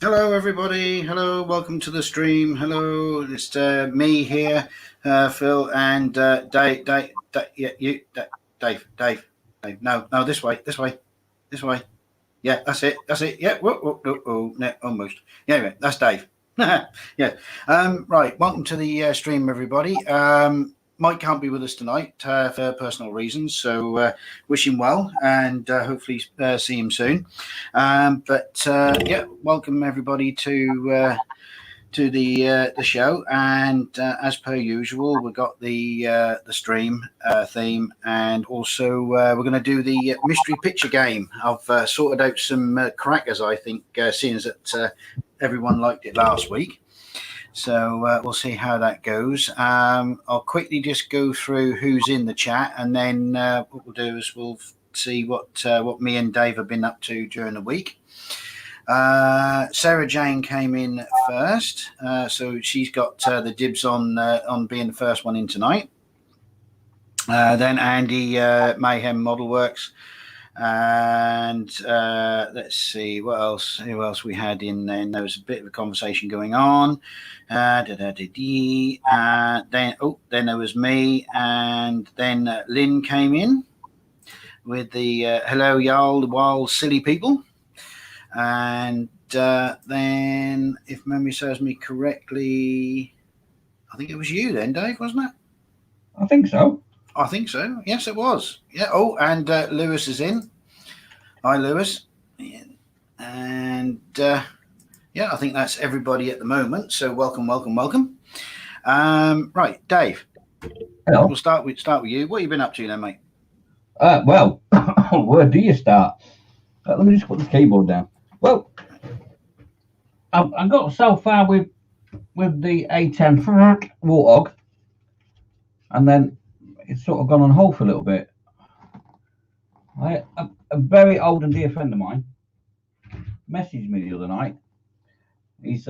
Hello, everybody. Hello, welcome to the stream. Hello, it's me here, Phil, and Dave. Dave. No, this way. Yeah, that's it. Yeah, whoa, no, almost. Yeah, anyway, that's Dave. Yeah. Right. Welcome to the stream, everybody. Mike can't be with us tonight for personal reasons, so wish him well and hopefully see him soon. Yeah, welcome everybody to the show, and as per usual, we've got the stream theme, and also we're going to do the mystery picture game. I've sorted out some crackers, I think, seeing as that everyone liked it last week. So we'll see how that goes. I'll quickly just go through who's in the chat, and then what we'll do is we'll see what me and Dave have been up to during the week. Sarah Jane came in first, so she's got the dibs on being the first one in tonight. Then Andy Mayhem Model Works, and let's see who else we had in there. There was a bit of a conversation going on. Then there was me, and then Lynn came in with the hello y'all, the wild silly people. And then, if memory serves me correctly, I think it was you then, Dave, wasn't it? I think so. Yes, it was. Yeah. Oh, and Lewis is in. Hi, Lewis. And yeah, I think that's everybody at the moment. So welcome. Right, Dave. Hello. We'll start with you. What have you been up to then, mate? Well, where do you start? Let me just put the keyboard down. Well, I got so far with the A10 Warthog, and then it's sort of gone on hold for a little bit. A very old and dear friend of mine messaged me the other night. His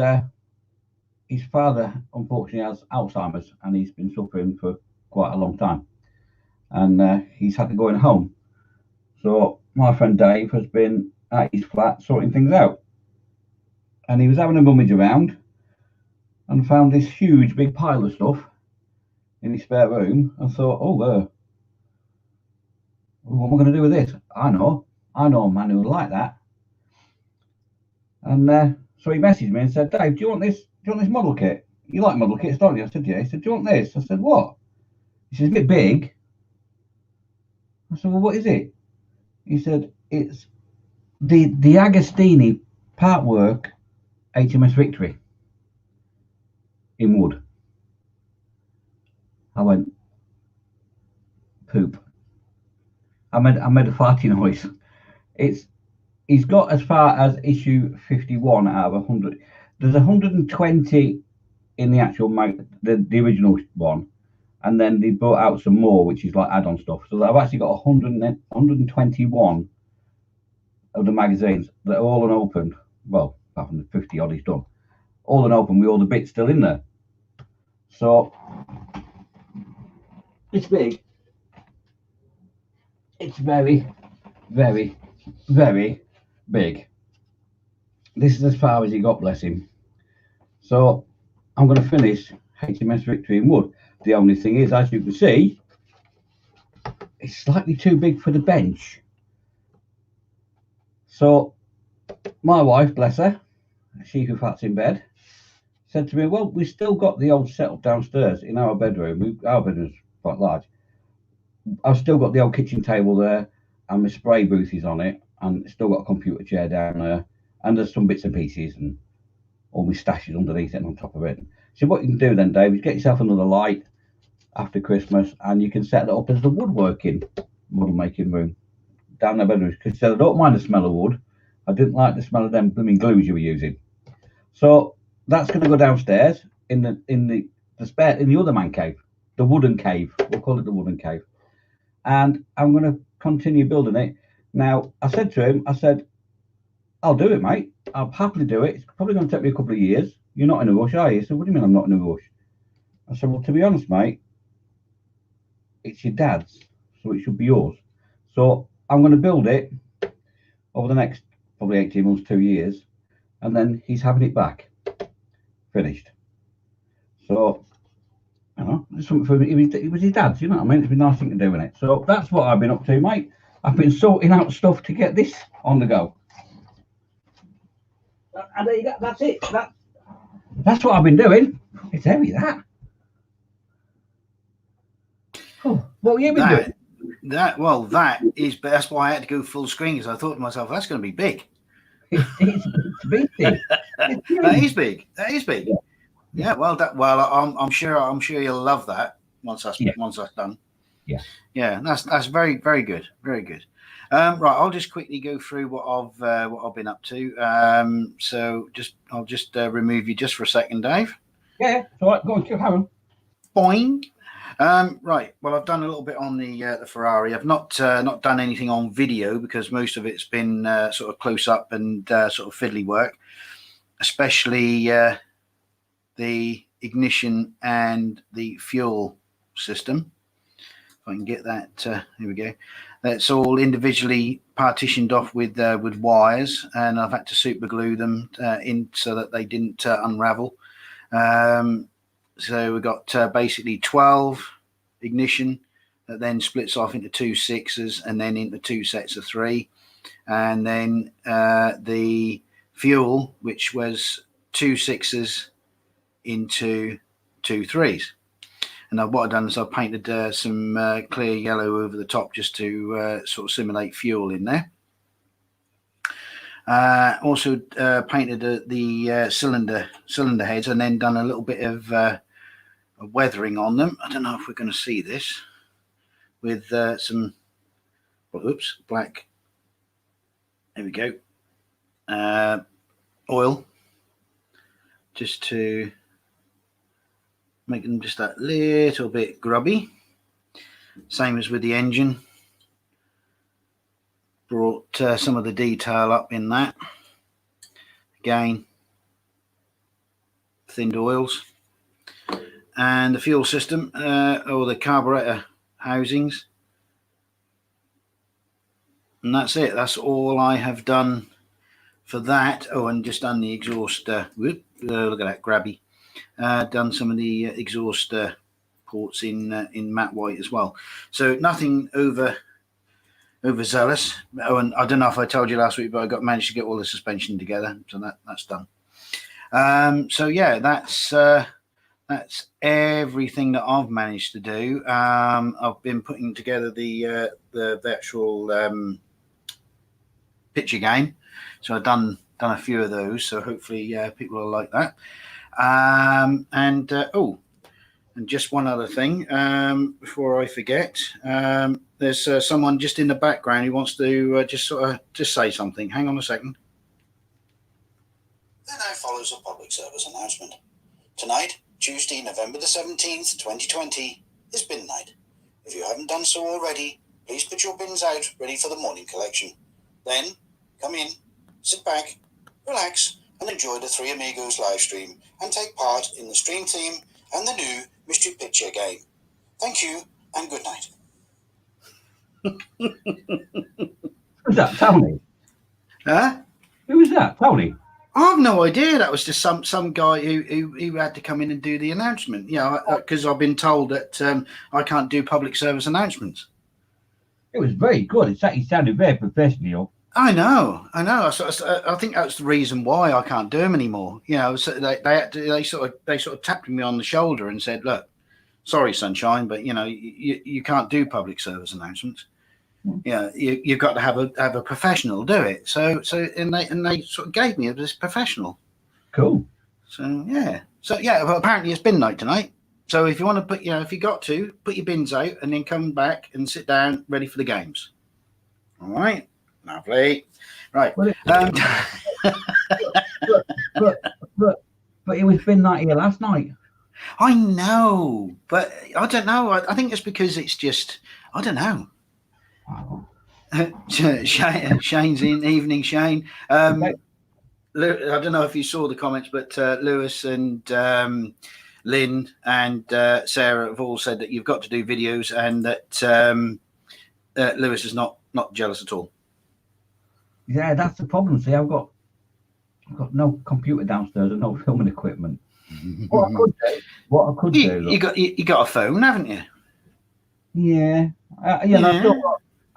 father unfortunately has Alzheimer's, and he's been suffering for quite a long time, and he's had to go in home. So my friend Dave has been at his flat sorting things out, and he was having a rummage around and found this huge big pile of stuff in his spare room, and thought, what am I going to do with this? I know a man who would like that. And so he messaged me and said, Dave, do you want this model kit? You like model kits, don't you? I said, yeah. He said, do you want this? I said, what? He said, it's a bit big. I said, well, what is it? He said, it's the Agostini Partwork HMS Victory in wood. I went, poop. I made a farty noise. He's got as far as issue 51 out of 100. There's 120 in the actual the original one, and then they brought out some more, which is like add-on stuff. So I've actually got 121 of the magazines that are all unopened. Well, apart from the 50 odd he's done, all unopened with all the bits still in there. So it's big. It's very, very, very big. This is as far as he got, bless him. So I'm going to finish HMS Victory in wood. The only thing is, as you can see, it's slightly too big for the bench. So my wife, bless her, she who fats in bed, said to me, well, we've still got the old setup downstairs in our bedroom. Our bedroom's quite large. I've still got the old kitchen table there, and my spray booth is on it, and still got a computer chair down there, and there's some bits and pieces and all my stashes underneath it and on top of it. So what you can do then, Dave, is get yourself another light after Christmas, and you can set that up as the woodworking model making room down the bedroom. Because I don't mind the smell of wood. I didn't like the smell of them blooming glues you were using. So that's going to go downstairs in the other man cave, the wooden cave. We'll call it the wooden cave. And I'm going to continue building it. Now, I said to him, I'll do it, mate. I'll happily do it. It's probably going to take me a couple of years. You're not in a rush, are you? He said, what do you mean I'm not in a rush? I said, well, to be honest, mate, it's your dad's, so it should be yours. So I'm going to build it over the next probably 18 months, 2 years. and then he's having it back. Finished. So, you know, it's something for him. It was his dad's, you know what I mean? It's been a nice thing to do in it. So that's what I've been up to, mate. I've been sorting out stuff to get this on the go. And there you go. That's it. That's what I've been doing. It's heavy, that. Oh, what have you been doing? That's why I had to go full screen, because I thought to myself, that's going to be big. It's big. That is big. Yeah. Well, I'm sure you'll love that once that's done. Yeah. That's very, very good. Very good. Right, I'll just quickly go through what I've been up to. So I'll just remove you just for a second, Dave. Yeah. All right. Go on, keep having. Boing. Right. Well, I've done a little bit on the Ferrari. I've not done anything on video because most of it's been sort of close up and sort of fiddly work, especially the ignition and the fuel system. If I can get that, here we go. That's all individually partitioned off with wires, and I've had to super glue them in so that they didn't unravel. So we've got basically 12 ignition that then splits off into 2 6s and then into 2 sets of 3. And then the fuel, which was 2 6s into 2 3s. And what I've done is I've painted some clear yellow over the top just to sort of simulate fuel in there. Also painted the cylinder heads and then done a little bit of weathering on them. I don't know if we're going to see this with some black, there we go, oil, just to make them just that little bit grubby. Same as with the engine. Brought some of the detail up in that. Again, thinned oils. And the fuel system, or the carburetor housings. And that's it. That's all I have done for that. Oh, and just done the exhaust. Look at that, grabby. Done some of the exhaust ports in matte white as well. So nothing overzealous. Oh, and I don't know if I told you last week, but I managed to get all the suspension together, so that's done. So yeah, that's everything that I've managed to do. I've been putting together the actual picture game, so I've done a few of those. So hopefully people will like that. And just one other thing before I forget. There's someone just in the background who wants to just say something. Hang on a second. Then now follows a public service announcement. Tonight, Tuesday, November the 17th, 2020, is bin night. If you haven't done so already, please put your bins out ready for the morning collection. Then, come in, sit back, relax, and enjoy the 3 Amigos live stream and take part in the stream theme and the new mystery picture game. Thank you and good night. Who's that, Tony? Huh? Who was that, Tony? I have no idea. That was just some guy who had to come in and do the announcement. Yeah, because I've been told that I can't do public service announcements. It was very good. It sounded very professional. I know. I think that's the reason why I can't do them anymore. You know, so they sort of tapped me on the shoulder and said, "Look, sorry, sunshine, but you know, you can't do public service announcements. Yeah, you've got to have a professional do it." So they sort of gave me this professional. Cool. So yeah. Well, apparently it's bin night tonight. So if you want to put your bins out and then come back and sit down ready for the games. All right. Lovely. Right. But it was bin night here last night. I know, but I don't know. I think it's because it's just, I don't know. Wow. Shane's in. Evening, Shane. Okay. I don't know if you saw the comments, but Lewis and Lynn and Sarah have all said that you've got to do videos, and that Lewis is not jealous at all. Yeah, that's the problem. See, I've got I've got no computer downstairs and no filming equipment. What I could do. You got a phone, haven't you? Yeah. Yeah. Yeah.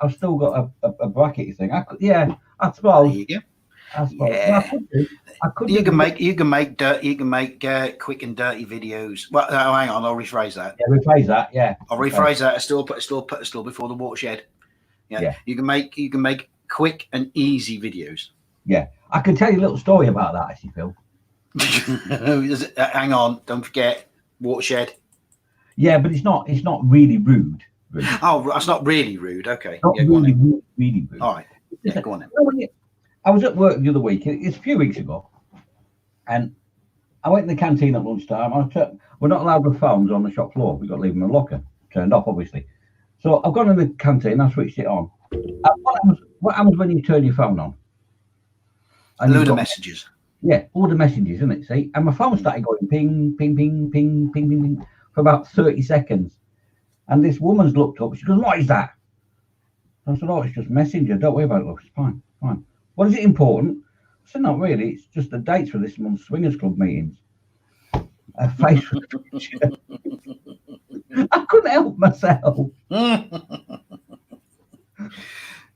I've still got a bracket thing. I suppose. There you go. I suppose. Yeah. You can make quick and dirty videos. Well, hang on, I'll rephrase that. Yeah, rephrase that. Yeah. I'll rephrase that. Put a still before the watershed. Yeah. You can make quick and easy videos. Yeah. I can tell you a little story about that, actually, Phil. Hang on, don't forget watershed. Yeah, but it's not really rude. Oh, that's not really rude. Okay. Not really rude. All right. Yeah, go on then. I was at work the other week. It's a few weeks ago, and I went in the canteen at lunchtime. We're not allowed with phones on the shop floor. We've got to leave them in the locker, turned off, obviously. So I've gone in the canteen. I switched it on. What happens when you turn your phone on? A load of messages. Yeah, all the messages, isn't it? See, and my phone started going ping, ping, ping, ping, ping, ping, ping for about 30 seconds. And this woman's looked up. She goes, "What is that?" I said, "Oh, it's just Messenger. Don't worry about it. Look, it's fine, fine." "Well, is it important?" I said, "Not really. It's just the dates for this month's Swingers Club meetings." Her face was I couldn't help myself.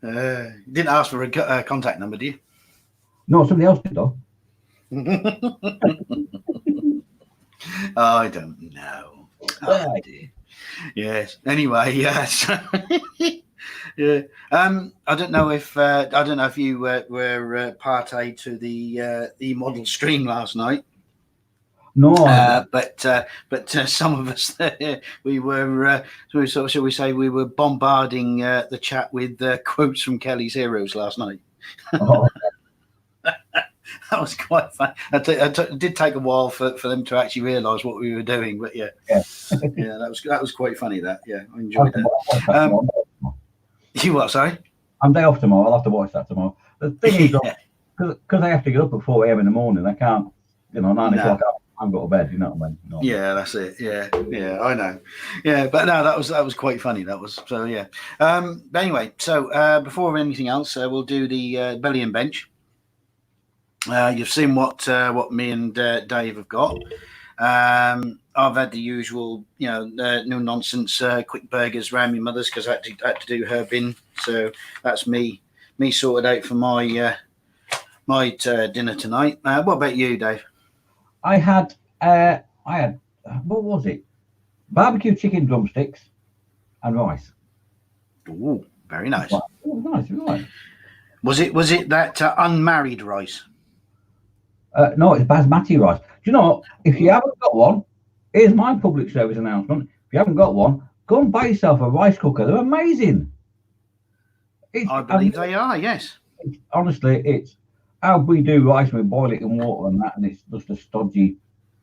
Didn't ask for a contact number, do you? No, somebody else did though. I don't know. Oh, dear. Yes. Anyway, yes. Yeah. I don't know if you were party to the model stream last night. No. But some of us we were shall we say we were bombarding the chat with quotes from Kelly's Heroes last night. Oh. That was quite fun. It did take a while for them to actually realise what we were doing, but yeah, that was quite funny. That I enjoyed that. You what? Sorry, I'm day off tomorrow. I'll have to watch that tomorrow. The thing is, because I have to get up at 4 a.m. in the morning, I can't. 9 o'clock. I've got to bed. You know what I mean? No. Yeah, that's it. Yeah, I know. Yeah, but no, that was quite funny. That was so. Yeah. But anyway, so before anything else, we'll do the belly and bench. You've seen what me and Dave have got. I've had the usual, no nonsense quick burgers round my mother's because I had to do her bin. So that's me sorted out for my dinner tonight. What about you, Dave? I had what was it? Barbecue chicken drumsticks and rice. Ooh, very nice. Oh, nice, right. Was it that unmarried rice? No, it's basmati rice. Do you know, if you haven't got one, here's my public service announcement. If you haven't got one, go and buy yourself a rice cooker. They're amazing. I believe they are, yes. Honestly, it's how we do rice. We boil it in water and that, and it's just a stodgy.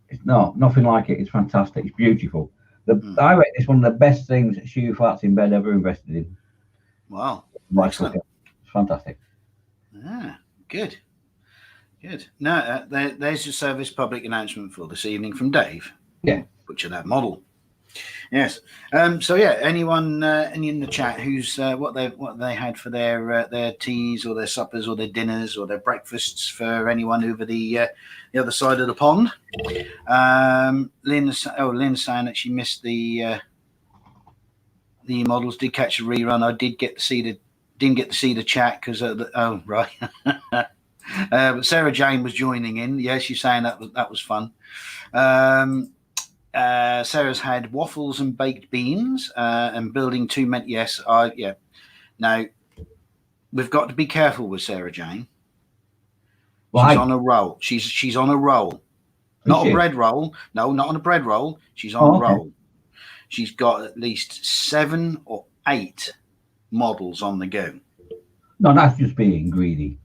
It's nothing like it. It's fantastic. It's beautiful. I reckon it's one of the best things that She Who Farts in Bed ever invested in. Wow. Rice cooker. It's fantastic. Ah, good. No, there's your service public announcement for this evening from Dave. Yeah. Butcher that model. Yes. So yeah, anyone in the chat who's what they had for their teas or their suppers or their dinners or their breakfasts for anyone over the other side of the pond. Lynn's saying that she missed the models. Did catch a rerun. I didn't get to see the chat because right. But Sarah Jane was joining in. Yeah, she's saying that was fun. Sarah's had waffles and baked beans and building 2 men. Yes, yeah. Now we've got to be careful with Sarah Jane. She's on a roll. She's on a roll. Not a bread roll. No, not on a bread roll. She's on a roll. She's got at least 7 or 8 models on the go. No, that's just being greedy.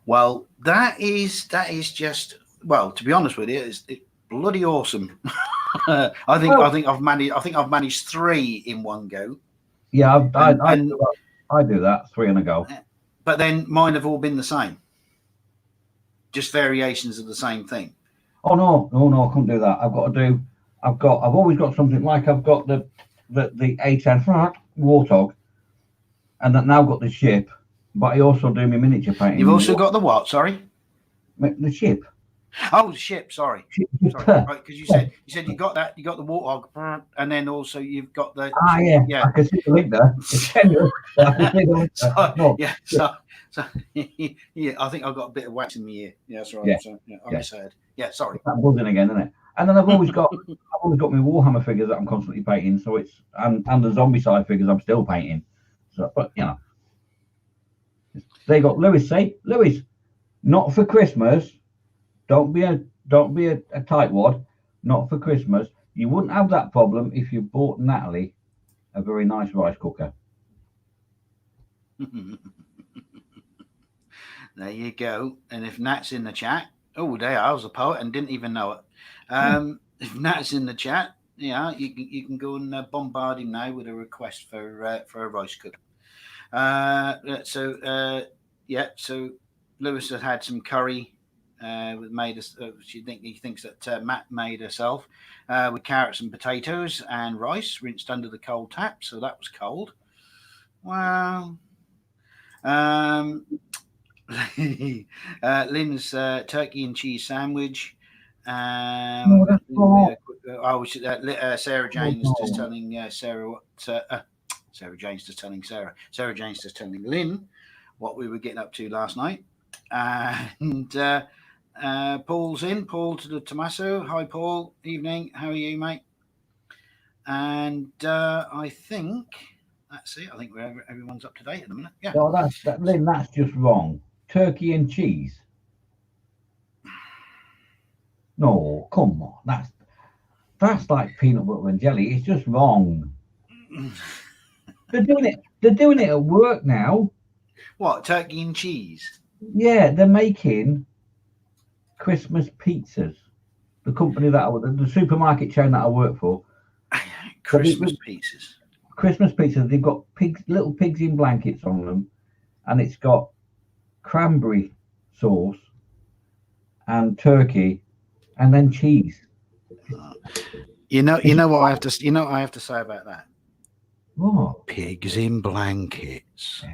Well, that is just, well, to be honest with you, it's bloody awesome. I think I've managed 3 in one go. Yeah, I do that 3 in a go. But then mine have all been the same, just variations of the same thing. Oh no, I couldn't do that. I've always got something like I've got the A10 Warthog, and I've now got the ship. But I also do my miniature painting. You've also got the what? Sorry, The ship. Oh, the ship. Sorry. Ship. Right, because you said you got that. You got the warthog, and then also you've got the. Yeah. I can see the link there. It's tenuous, but I can see the link there. So yeah, I think I've got a bit of wax in my ear. Yeah, that's right. Yeah. So, I misheard. Yeah, sorry. It's that buzzing again, isn't it? And then I've always got my Warhammer figures that I'm constantly painting. So it's and the zombie side figures I'm still painting. So, but you know, they got Lewis say, Lewis, not for Christmas. Don't be a tightwad. Not for Christmas. You wouldn't have that problem if you bought Natalie a very nice rice cooker. There you go. And if Nat's in the chat, I was a poet and didn't even know it. If Nat's in the chat, yeah, you can go and bombard him now with a request for a rice cooker. So Lewis had some curry. He thinks that Matt made herself with carrots and potatoes and rice rinsed under the cold tap. So that was cold. Wow. Lynn's turkey and cheese sandwich. Sarah Jane's just telling Sarah what. Sarah Jane's just telling Sarah. Sarah Jane's just telling Lynn what we were getting up to last night. And Paul's in. Paul to the Tommaso. Hi, Paul. Evening. How are you, mate? And I think that's it. I think everyone's up to date at the minute. Yeah. No, Lynn, that's just wrong. Turkey and cheese. No, come on. That's like peanut butter and jelly. It's just wrong. They're doing it at work now. What, turkey and cheese? Yeah, they're making Christmas pizzas. The company the supermarket chain that I work for. Christmas pizzas. Christmas pizzas. They've got little pigs in blankets on them, and it's got cranberry sauce and turkey, and then cheese. You know what I have to say about that. What? Pigs in blankets.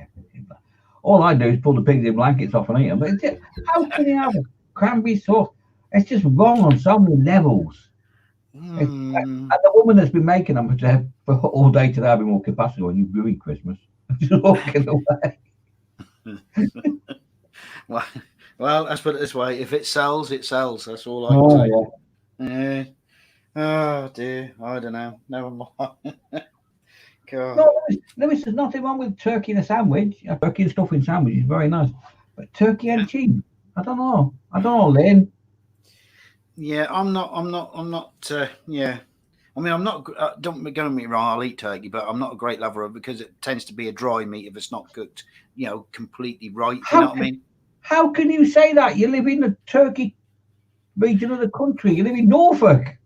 All I do is pull the pigs in blankets off and eat them. But how can you have cranberry sauce? It's just wrong on so many levels. And the woman that's been making them for all day today, I've been walking past her going, "You ruined Christmas." Just walking away. Well, let's put it this way: if it sells, it sells. That's all I can say. Yeah. Oh dear, I don't know. Never mind. God. No, Lewis, there's nothing wrong with turkey in a sandwich. A turkey and stuffing sandwich is very nice, but turkey and cheese, I don't know, Lynn. Yeah, I'm not. Yeah, I mean, I'm not. Don't get me wrong. I'll eat turkey, but I'm not a great lover of it because it tends to be a dry meat if it's not cooked, completely right. You know what I mean? How can you say that? You live in the turkey region of the country. You live in Norfolk.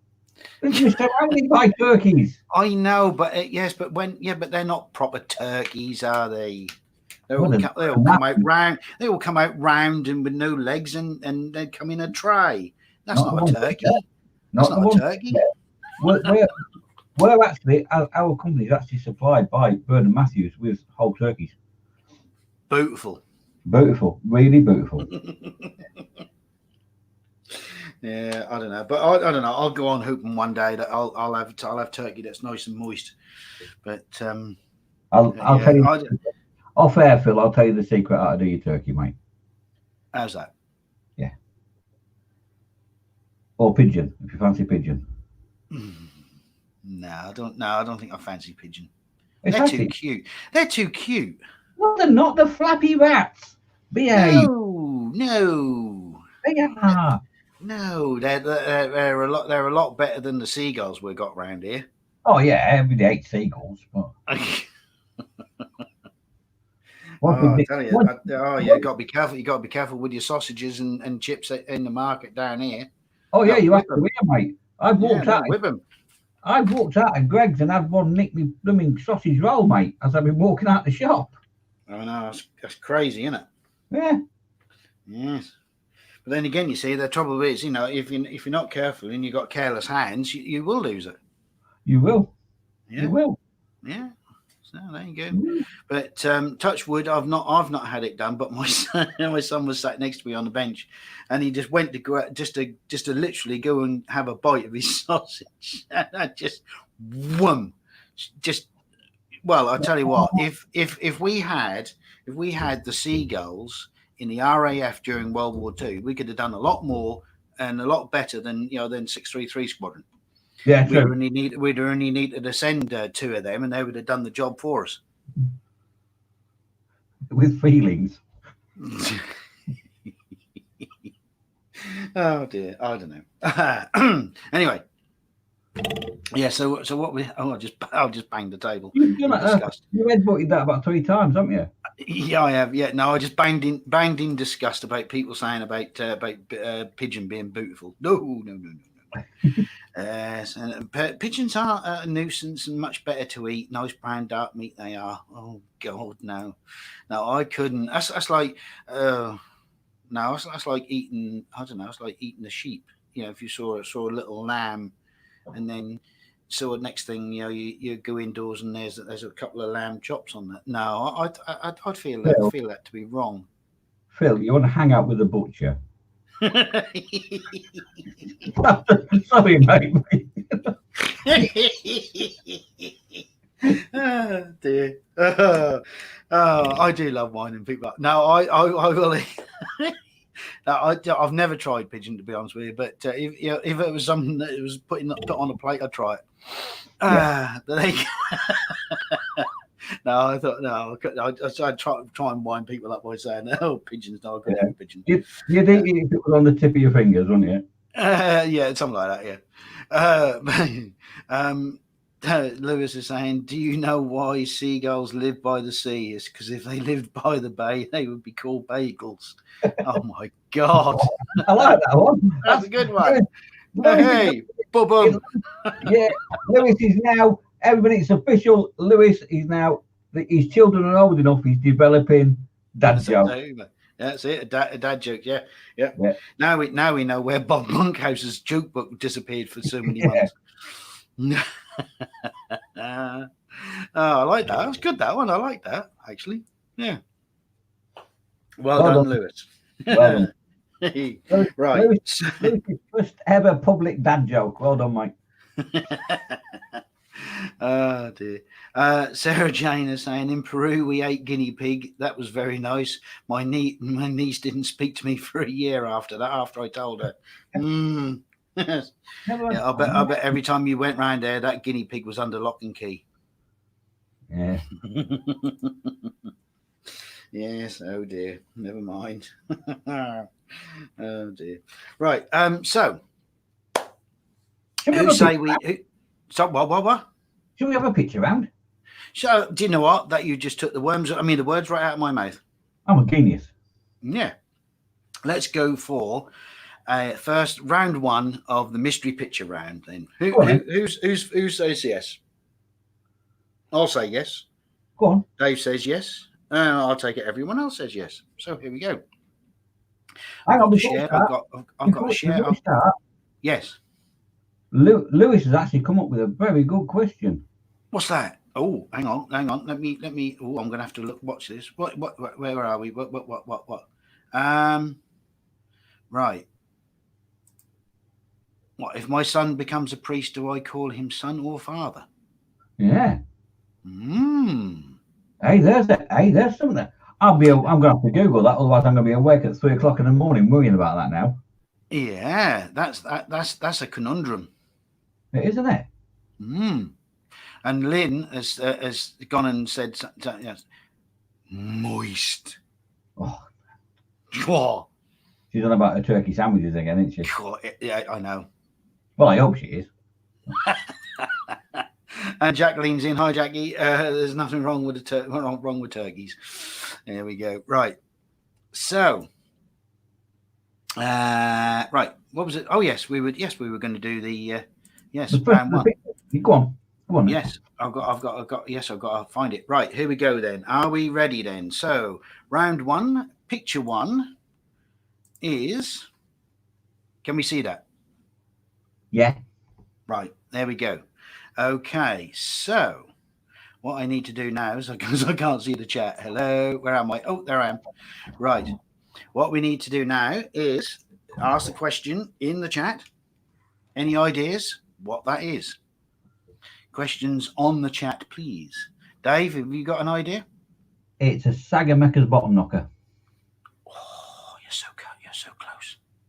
You're surrounded by turkeys. I know, but but they're not proper turkeys, are they? They all come out round. They all come out round and with no legs, and they come in a tray. That's not a turkey. That's not a turkey. We're actually our company is actually supplied by Bird and Matthews with whole turkeys. Beautiful, really beautiful. Yeah, I don't know, but I don't know. I'll go on hoping one day that I'll have turkey that's nice and moist. But I'll tell you off air, Phil. I'll tell you the secret how to do your turkey, mate. How's that? Yeah. Or pigeon, if you fancy pigeon. No, I don't. No, I don't think I fancy pigeon. They're too cute. They're too cute. No, they're not. The flappy rats. Behave. No. They are. No, they're a lot better than the seagulls we've got around here. Oh yeah, everybody hates seagulls, but I tell you, you got to be careful. You got to be careful with your sausages and chips in the market down here. Oh yeah, you have to whip them, mate. I've walked out of Greg's and had one nick me blooming sausage roll, mate, as I've been walking out the shop. Oh no, that's crazy, isn't it? Yeah. Yes. But then again, you see, the trouble is, if you're not careful and you've got careless hands, you will lose it. You will. Yeah. You will. Yeah. So there you go. But touch wood, I've not had it done. But my son was sat next to me on the bench, and he just went to go just to literally go and have a bite of his sausage, and I just well, I'll tell you what. If we had the seagulls in the RAF during World War II, we could have done a lot more and a lot better than 633 Squadron. Yeah, We'd true. only needed to send 2 of them, and they would have done the job for us. With feelings. Oh dear, I don't know. Anyway, yeah. So what we? Oh, I'll just bang the table. You've disgust. You headbutted that about 3 times, haven't you? Yeah, I have. Yeah, no, I just banged in disgust about people saying about pigeon being beautiful. No. And pigeons are a nuisance and much better to eat. Nice brown dark meat they are. Oh God, no, I couldn't. That's like, no, that's like eating. I don't know. It's like eating a sheep. If you saw a little lamb, and then the next thing you go indoors and there's a couple of lamb chops on that. No, I'd feel that to be wrong. Phil, you want to hang out with the butcher? Sorry, mate. Oh dear. I do love winding people up. No, I will. I've never tried pigeon, to be honest with you, but if it was something that was put on a plate, I'd try it. No, I thought I'd try and wind people up by saying, "Oh, pigeons, no, I couldn't eat pigeons." You'd eat it if it was on the tip of your fingers, wouldn't you? Yeah, something like that. Yeah. Lewis is saying, "Do you know why seagulls live by the sea? It's because if they lived by the bay, they would be called bagels." Oh my God! I like that one. That's a good one. Hey, boom. Yeah, Lewis is now. Everybody, it's official. Lewis is now. His children are old enough. He's developing dad jokes. That's it. A dad joke. Yeah. Now we know where Bob Monkhouse's joke book disappeared for so many months. I like that. That's good. That one. I like that actually. Yeah. Well done, Lewis. Well done. Right. Lewis' first ever public dad joke. Well done, Mike. Oh dear. Sarah Jane is saying, in Peru we ate guinea pig. That was very nice. My niece didn't speak to me for a year after that, after I told her. Yes. Yeah, I bet every time you went round there, that guinea pig was under lock and key. Yeah. Yes. Oh dear. Never mind. Oh dear. Right. So who say we? So what? Should we have a picture round? So do you know what? That you just took the words right out of my mouth. I'm a genius. Yeah. Let's go for first round 1 of the mystery picture round. Then who says yes? I'll say yes. Go on. Dave says yes. I'll take it. Everyone else says yes. So here we go. Hang on, I've got a share. Yes. Lewis has actually come up with a very good question. What's that? Oh, hang on. Let me. Oh, I'm gonna have to watch this. What? Where are we? What? Right. What if my son becomes a priest? Do I call him son or father? Yeah. Hey, there's something. I'm gonna have to Google that, otherwise I'm gonna be awake at 3 o'clock in the morning worrying about that now. Yeah, that's a conundrum. It is, isn't it? And Lynn has gone and said, moist. Oh. She's on about her turkey sandwiches again, isn't she? Yeah, I know. Well, I hope she is. And Jacqueline's in. Hi, Jackie. There's nothing wrong with wrong with turkeys. There we go. Right. So, right. What was it? Oh, yes, we were going to do the round 1. Go on. Yes, I've got to find it. Right, here we go then. Are we ready then? So, round 1, picture 1 is. Can we see that? Yeah. Right, there we go. Okay, so what I need to do now is because I can't see the chat. Hello, where am I? Oh, there I am. Right. What we need to do now is ask the question in the chat. Any ideas what that is? Questions on the chat, please. Dave, have you got an idea? It's a Sagamecca's bottom knocker. Oh, you're so close.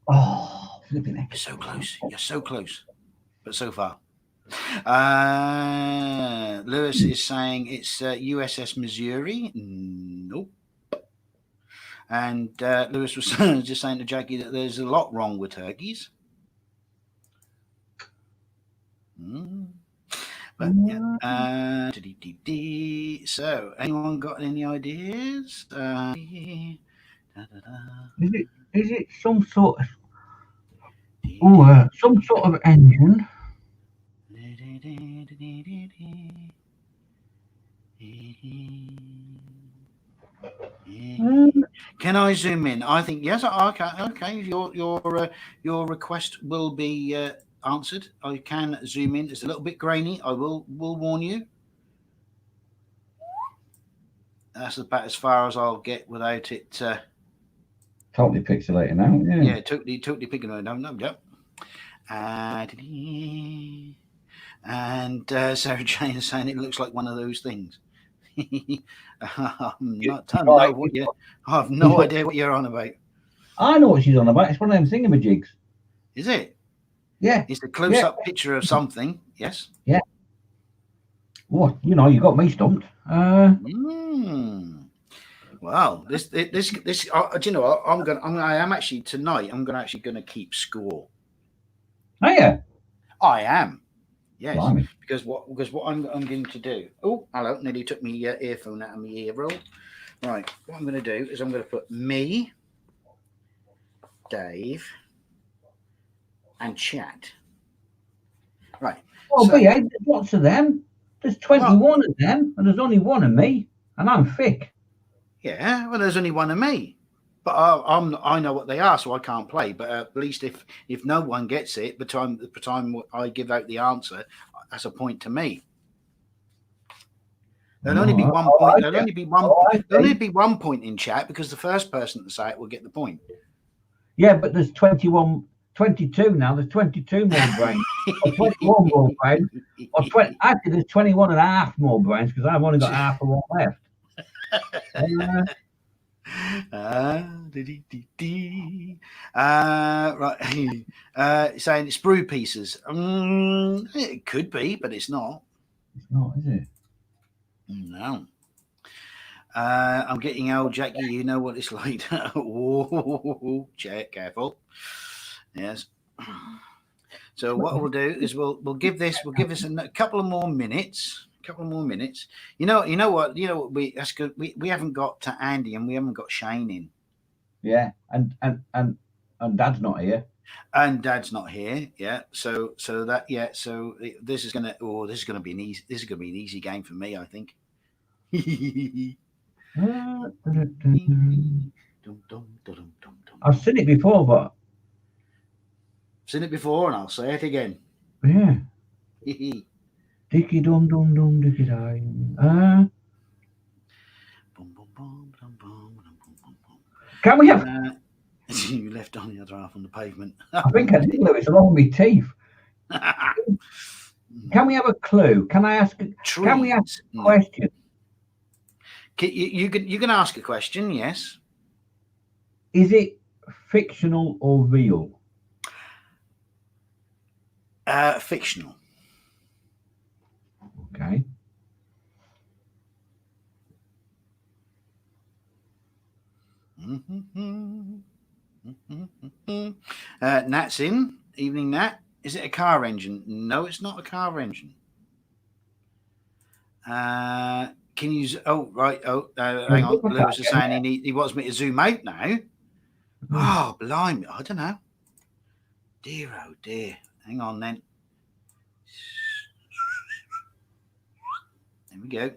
Oh, flipping heck. You're so close. You're so close. But so far. Lewis is saying it's USS Missouri. Nope. And Lewis was just saying to Jackie that there's a lot wrong with turkeys. But yeah. So, anyone got any ideas? Is it some sort of some sort of engine? Can I zoom in? I think yes. Okay. Your request will be answered. I can zoom in. It's a little bit grainy. I will warn you. That's about as far as I'll get without it. Totally pixelated now. Yeah, totally pixelated. No. Yep. And Sarah Jane is saying it looks like one of those things. I have no idea what you're on about. I know what she's on about. It's one of them thingamajigs. Is it? Yeah. It's a close-up picture of something. Yes. Yeah. What? You got me stumped. Well, this. Do you know what? I am actually tonight. I'm going to keep score. Oh yeah. I am. Yes. Blimey. Because what I'm going to do. Oh, hello. Nearly took me earphone out of my ear roll. Right. What I'm going to do is I'm going to put me, Dave, and chat. Right. Well, there's lots of them. There's 21 of them, and there's only one of me, and I'm thick. Yeah, well, there's only one of me, but I know what they are, so I can't play. But at least if no one gets it, the time I give out the answer, that's a point to me. There'll only be one point. There'll only be one. There'll only be 1 point in chat because the first person to say it will get the point. Yeah, but there's 22 now. There's 22 more brains. Or 21 more brains. Or actually, there's 21 and a half more brains because I've only got half of one left. Right. Saying it's brew pieces. It could be, but it's not. It's not, is it? No. I'm getting old, Jackie. You know what it's like. Oh, check, careful. Yes. So what we'll do is we'll give this a couple of more minutes. You know what? That's good. We haven't got Andy and we haven't got Shane in. Yeah, and Dad's not here. And Dad's not here. Yeah. So this is gonna be an easy game for me, I think. I've seen it before, but and I'll say it again. Yeah. Dicky dum dum dum dicky die. Can we have? You left on the other half on the pavement. I think I did, Lewis, along with my teeth. Can we have a clue? Can I ask? Can we ask a question? You can ask a question. Yes. Is it fictional or real? Fictional. Okay. Nat's in. Evening, Nat. Is it a car engine? No, it's not a car engine. Can you? Oh, right. Oh, hang on. Lewis is saying he wants me to zoom out now. Oh, blimey! I don't know. Dear, oh dear. Hang on then. There we go.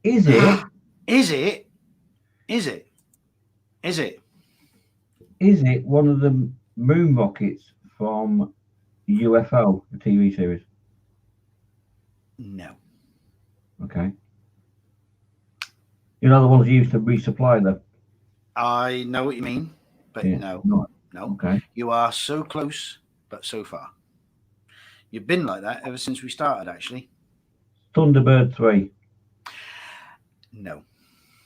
Is it? Is it? Is it? Is it? Is it one of the moon rockets from UFO, the TV series? No. Okay. You know the ones you used to resupply the. I know what you mean, but Yeah. no. No. Okay. You are so close, but so far. You've been like that ever since we started, actually. Thunderbird 3. No.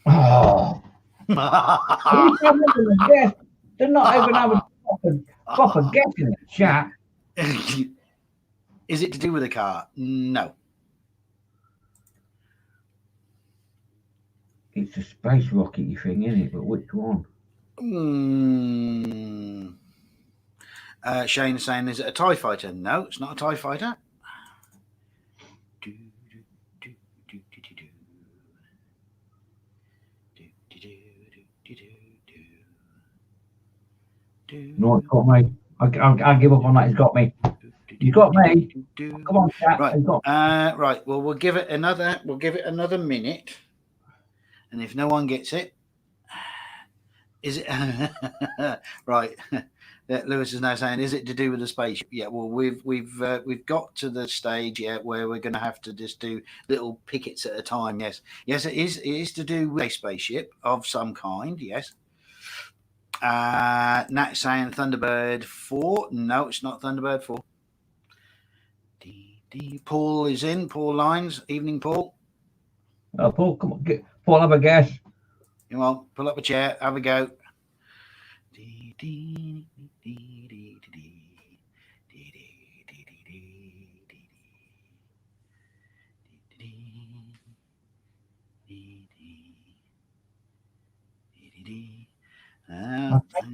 Oh. Each time I'm gonna guess, they're not even having proper guess in the chat. Is it to do with a car? No. It's a space rocket thing, isn't it? But which one? Shane is saying, is it a TIE fighter? No, it's not a TIE fighter. No, it's got me. I'll give up on that. It's got me. You got me. Come on, chat. Right. Right. Well, we'll give it another. We'll give it another minute, and if no one gets it, is it right? Lewis is now saying, is it to do with the spaceship? Yeah. Well, we've got to the stage yet where we're going to have to just do little pickets at a time. Yes. Yes, it is. It is to do with a spaceship of some kind. Yes. Nat saying Thunderbird 4. No, it's not Thunderbird 4. Paul is in. Paul Lines. Evening, Paul. Paul, come on. Paul, have a guess. Come on, pull up a chair. Have a go.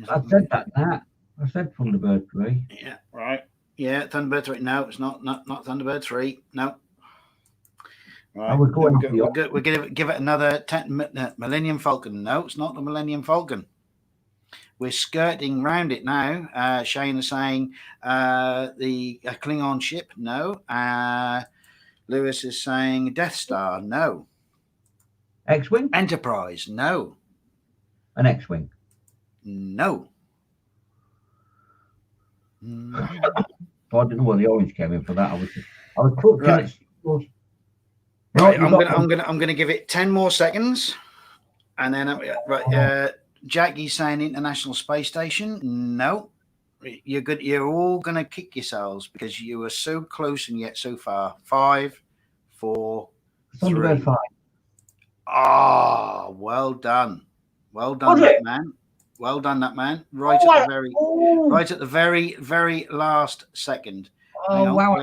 I said that, Nat. I said Thunderbird 3. Yeah, right. Yeah, Thunderbird 3. No, it's not Thunderbird 3. No. Right. We're going we're going to give it another Millennium Falcon. No, it's not the Millennium Falcon. We're skirting round it now. Shane is saying the Klingon ship. No. Lewis is saying Death Star. No. X-Wing? Enterprise. No. An X-Wing? No. So I didn't know where the orange came in for that. I was clutching right. No, right, I'm gonna give it 10 more seconds, and then Jackie's saying International Space Station. No, you're good. You're all gonna kick yourselves because you were so close and yet so far. 5, 4, 3. 5. Ah, well done, that man. Well done, that man. Right at the very last second. Oh wow!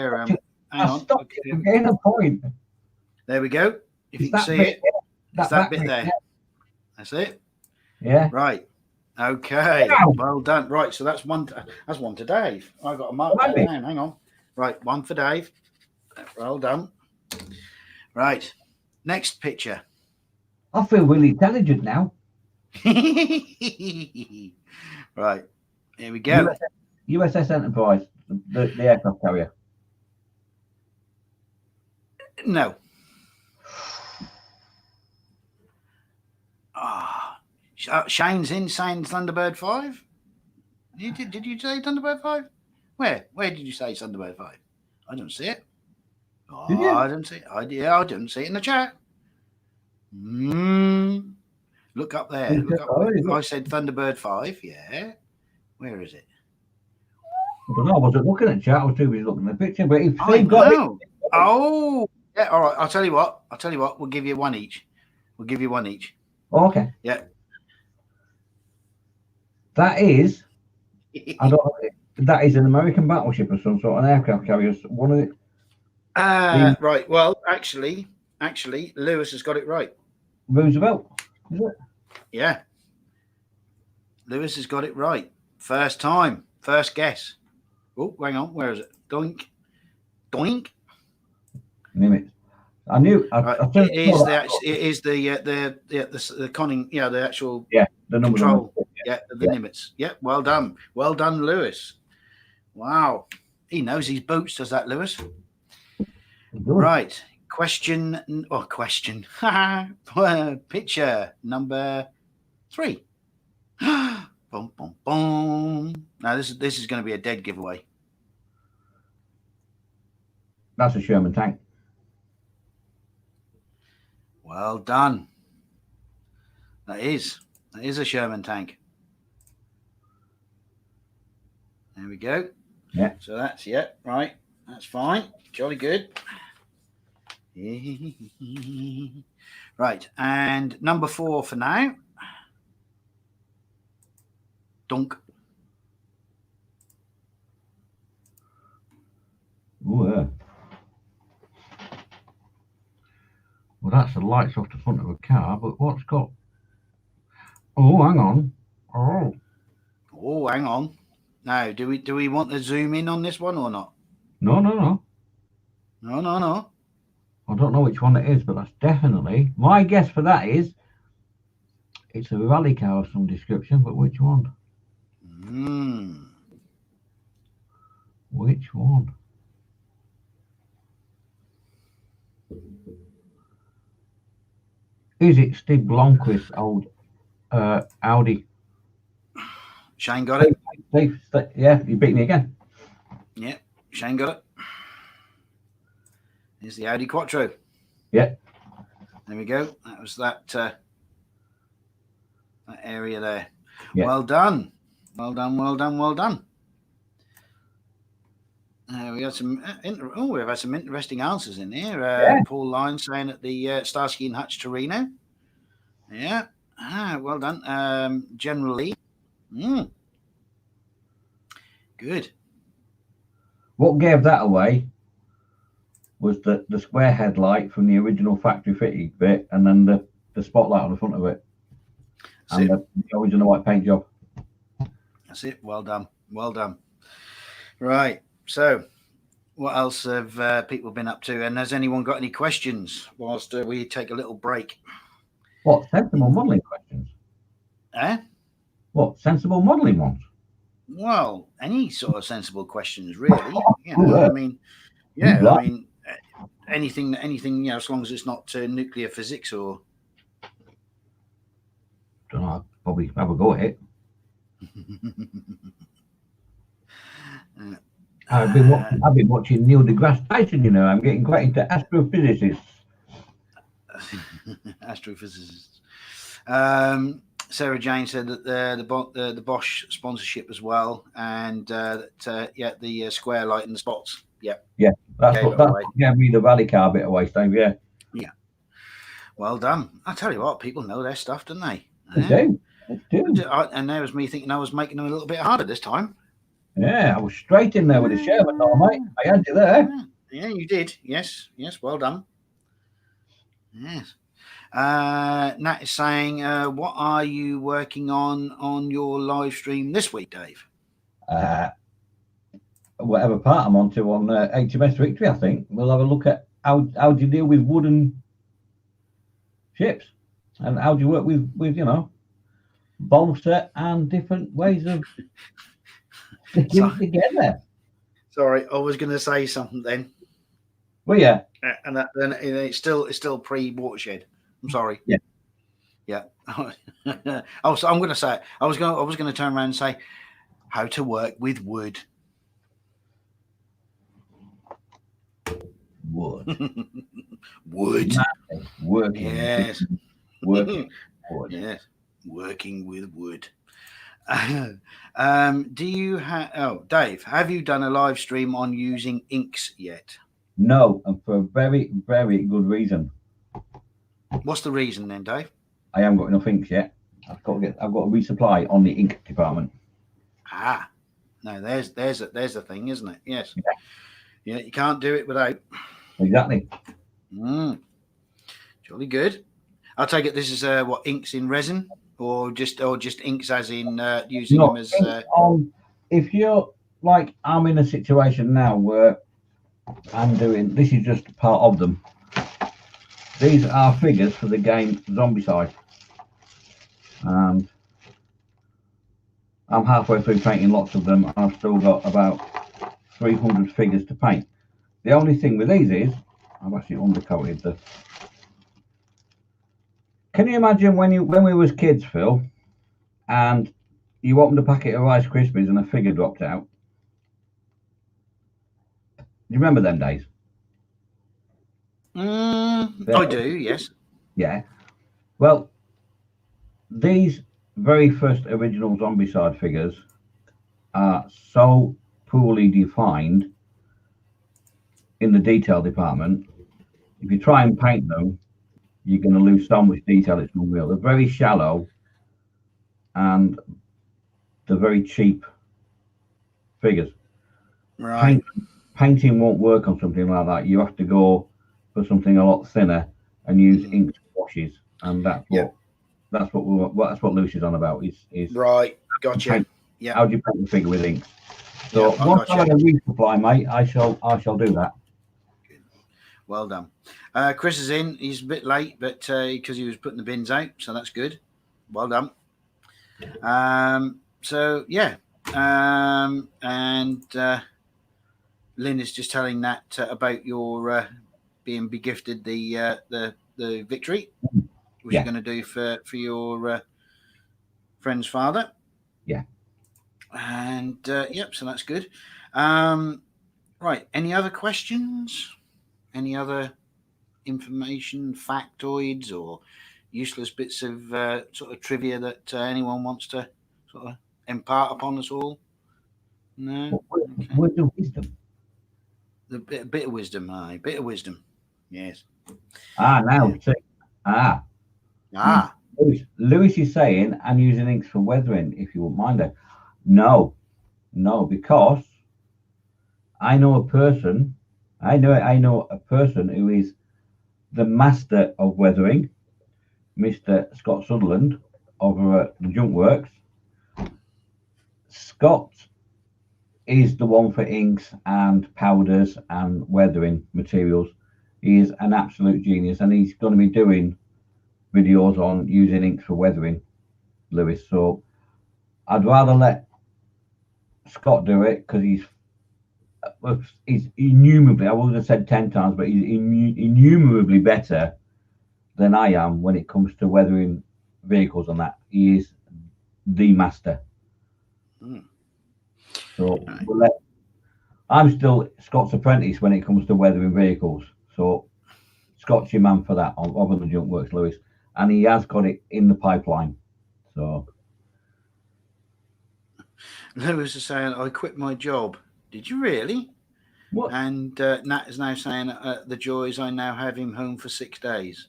Hang on. Getting a point. There we go. If you can see it, it's that bit there. That's it. Yeah. Right. Okay. Wow. Well done. Right. So that's one. That's one to Dave. I got a mark down. Hang on. Right. One for Dave. Well done. Right. Next picture. I feel really intelligent now. Right. Here we go. USS Enterprise, the aircraft carrier. No. Shane's in saying Thunderbird 5. Did you say Thunderbird 5? Where did you say Thunderbird 5? I don't see it. I didn't see it. I didn't see it in the chat. Look up there. Look up. I said Thunderbird 5. Yeah. Where is it? I don't know. I wasn't looking at chat. I was too busy looking at the picture. But Oh. Yeah. All right. I'll tell you what. We'll give you one each. Oh, okay. Yeah. That is. I don't. That is an American battleship or some sort of aircraft carrier. One of it. Right. Well, actually, Lewis has got it right. Roosevelt. Is it? Yeah. Lewis has got it right. First time. First guess. Oh, hang on. Where is it? Doink. Nimitz. I knew. It is the conning. Yeah, the actual. Yeah, the number control. The Nimitz. Yeah, well done, Lewis. Wow, he knows his boots. Does that, Lewis? Right. Question. Picture number 3. Boom, boom, boom. Now this is going to be a dead giveaway. That's a Sherman tank. Well done. That is a Sherman tank. There we go. Yeah. So that's, right. That's fine. Jolly good. Right. And number 4 for now. Dunk. Ooh, yeah. Well, that's the lights off the front of a car, but what's got... Oh, hang on. Oh, hang on. Now, do we want to zoom in on this one or not? No. No. I don't know which one it is, but that's definitely... My guess for that is it's a rally car of some description, but which one? Which one? Is it Stig Blomqvist's old Audi? Shane got it. Steve, yeah, you beat me again. Yeah, Shane got it. Here's the Audi Quattro. Yeah. There we go. That was that area there. Yeah. Well done. Well done. We got some. We've had some interesting answers in here. Yeah. Paul Lyons saying at the Starsky and Hutch Torino. Yeah. Well done. Generally. Good. What gave that away was the square headlight from the original factory fitted bit, and then the spotlight on the front of it, and the original white paint job. That's it. Well done. Right. So, what else have people been up to? And has anyone got any questions whilst we take a little break? What, sensible modelling questions? What, sensible modelling ones? Well, any sort of sensible questions, really. I mean, anything, as long as it's not nuclear physics or... Don't know, I'll probably have a go at it. I've been watching Neil deGrasse Tyson, I'm getting quite into astrophysicists. Astrophysicists. Sarah Jane said that the Bosch sponsorship as well, and the square light and the spots. Yeah, that's what gave me the rally car bit away, Steve. Yeah. Well done. I tell you what, people know their stuff, don't they? They do. And there was me thinking I was making them a little bit harder this time. Yeah, I was straight in there with a Sherman, mate. I had you there. Yeah, you did. Yes, well done. Yes. Nat is saying, what are you working on your live stream this week, Dave? Whatever part I'm on HMS Victory, I think. We'll have a look at how do you deal with wooden ships, and how do you work with bolster and different ways of sticking it together. Sorry, I was going to say something then. Well, yeah. And then it's still pre-watershed. I'm sorry. Yeah. Also, I'm going to say it. I was going to turn around and say how to work with wood. Wood. Working. Yes. Working. Wood. Yes. Working with wood. Do you Dave, have you done a live stream on using inks yet? No, and for a very, very good reason. What's the reason then, Dave? I haven't got enough inks yet. I've got to resupply on the ink department. No, there's the thing, isn't it? Yes. Yeah, you can't do it without. Exactly. Jolly good. I'll take it. This is what, inks in resin, or just inks as in using them as. If you're like, I'm in a situation now where I'm doing. This is just part of them. These are figures for the game Zombicide, and I'm halfway through painting lots of them. I've still got about 300 figures to paint. The only thing with these is I've actually undercoated the. Can you imagine when we was kids, Phil, and you opened a packet of Rice Krispies and a figure dropped out? Do you remember them days? I do, yes. Yeah. Well, these very first original Zombicide figures are so poorly defined in the detail department. If you try and paint them, you're going to lose so much detail, it's unreal. They're very shallow and they're very cheap figures. Right. Painting won't work on something like that. You have to go for something a lot thinner and use inks washes, and that's what Lewis is on about. Is right. Gotcha. paint, Yeah. how do you paint the figure with inks? So Yeah, I once I gotcha. have a resupply, mate, I shall do that. Good. Well done. Chris is in. He's a bit late, but because he was putting the bins out, so that's good. Well done. So yeah, and Lynn is just telling that about your being begifted the victory, which you're going to do for your friend's father. Yeah. And yep, so that's good. Right. Any other questions? Any other information, factoids, or useless bits of sort of trivia that anyone wants to sort of impart upon us all? No. Okay. Word of wisdom. The bit of wisdom, aye. Bit of wisdom. Yes. Now Yeah. see. Lewis is saying I'm using inks for weathering, if you wouldn't mind it. No, because I know a person who is the master of weathering, Mr. Scott Sutherland over at the Junk Works. Scott is the one for inks and powders and weathering materials. He is an absolute genius, and he's going to be doing videos on using inks for weathering, Lewis. So I'd rather let Scott do it because he's innumerably, I would have said 10 times, but he's innumerably better than I am when it comes to weathering vehicles and that. He is the master. So I'm still Scott's apprentice when it comes to weathering vehicles. So Scott's your man for that over the Junk Works, Lewis. And he has got it in the pipeline. So Lewis is saying, I quit my job. Did you really? What? And Nat is now saying, the joys, I now have him home for 6 days.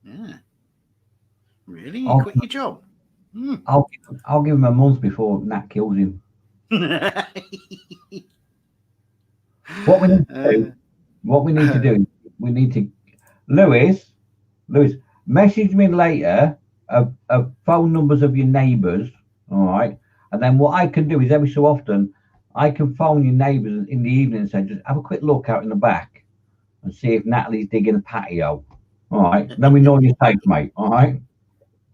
Yeah. Really? You quit your job? I'll give him a month before Nat kills him. What we need to do, we need to Lewis, message me later of phone numbers of your neighbours, all right? And then what I can do is every so often I can phone your neighbours in the evening and say, just have a quick look out in the back and see if Natalie's digging a patio. All right. Then we know you're safe, mate. All right.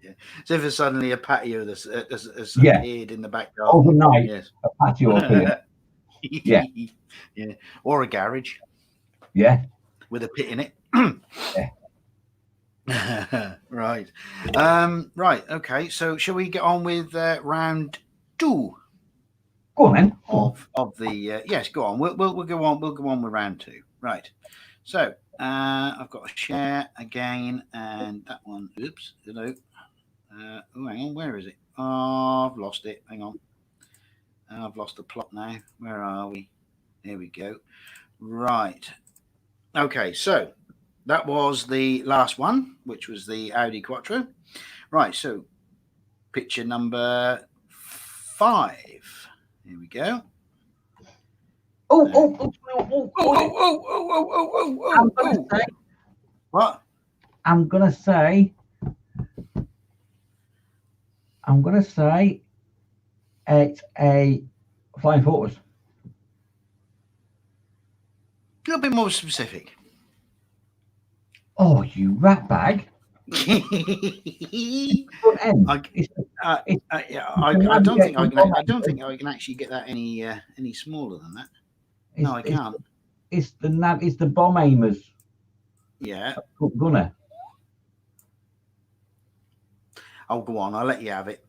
Yeah. So if there's suddenly a patio that's appeared in the back garden. Overnight, yes. A patio appeared. Yeah. Yeah. Or a garage. Yeah. With a pit in it. Yeah. Right. Right. Okay. So shall we get on with round 2? Go on then. Of the yes. Go on. We'll go on. We'll go on with round 2. Right. So I've got to share again, and that one. Oops. Hello. Oh, hang on. Where is it? Oh, I've lost it. Hang on. I've lost the plot now. Where are we? There we go. Right. Okay. So that was the last one, which was the Audi Quattro. Right. So picture number 5. Here we go. Oh. What? I'm gonna say it's a Flying Fortress. A little bit more specific. Oh, you rat bag! I don't think I can actually get that any smaller than that. No, I can't. It's the bomb aimers. Yeah. Gunner. Oh, go on. I'll let you have it.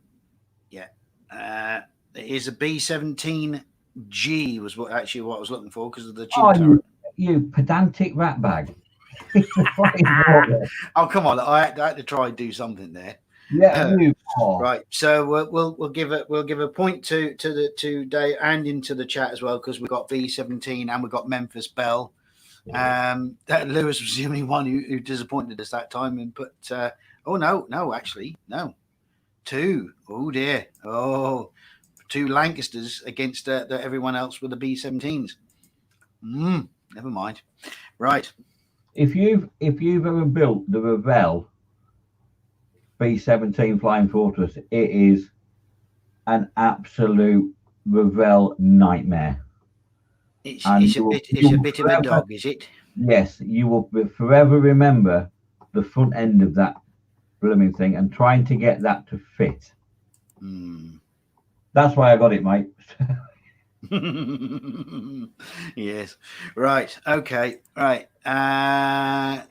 Yeah. It is a B-17G was what I was looking for because of the tube turret. You pedantic rat bag. It's a flying water. Oh, come on! I had to try and do something there. Yeah, you are. Right, so we'll give a point to Dave and into the chat as well, because we've got V17 and we've got Memphis Bell. That Lewis was the only one who disappointed us that time and put. Oh no, actually no, 2. Oh dear, oh, 2 Lancasters against everyone else with the B17s. Never mind. Right. If you've ever built the Revell B17 Flying Fortress, it is an absolute Revell nightmare. It's a bit of a dog, is it? Yes, you will forever remember the front end of that blooming thing and trying to get that to fit. That's why I got it, mate. Yes. Right. Okay. Right.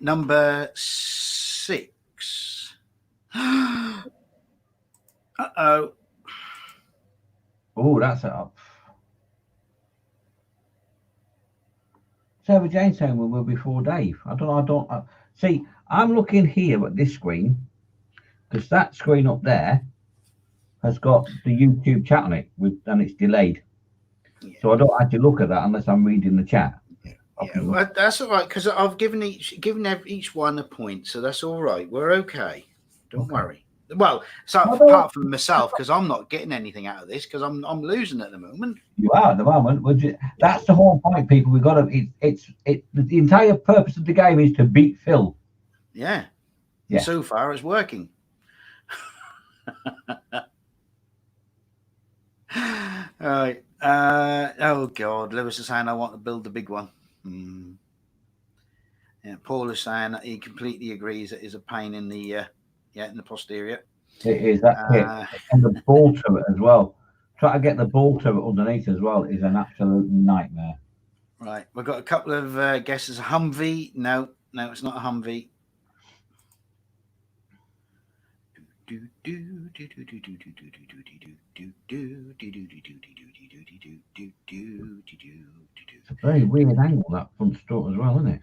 Number 6. Uh-oh. Oh, that's it up. Sarah Jane saying we will before Dave. I don't see. I'm looking here at this screen because that screen up there has got the YouTube chat on it and it's delayed. Yeah. So I don't actually look at that unless I'm reading the chat. Yeah, well, that's all right because I've given each one a point, so that's all right. We're okay. Don't worry. Well, so apart from myself, because I'm not getting anything out of this because I'm losing at the moment. You are at the moment. That's the whole point, people. We've got to. The entire purpose of the game is to beat Phil. Yeah. And so far, it's working. All right. Oh God, Lewis is saying I want to build the big one. Yeah, Paul is saying that he completely agrees it is a pain in the in the posterior. It is that kit and the ball turret as well. Try to get the ball turret underneath as well is an absolute nightmare. Right, we've got a couple of guesses. Humvee? No, it's not a Humvee. It's a very weird angle, that front strut as well, isn't it?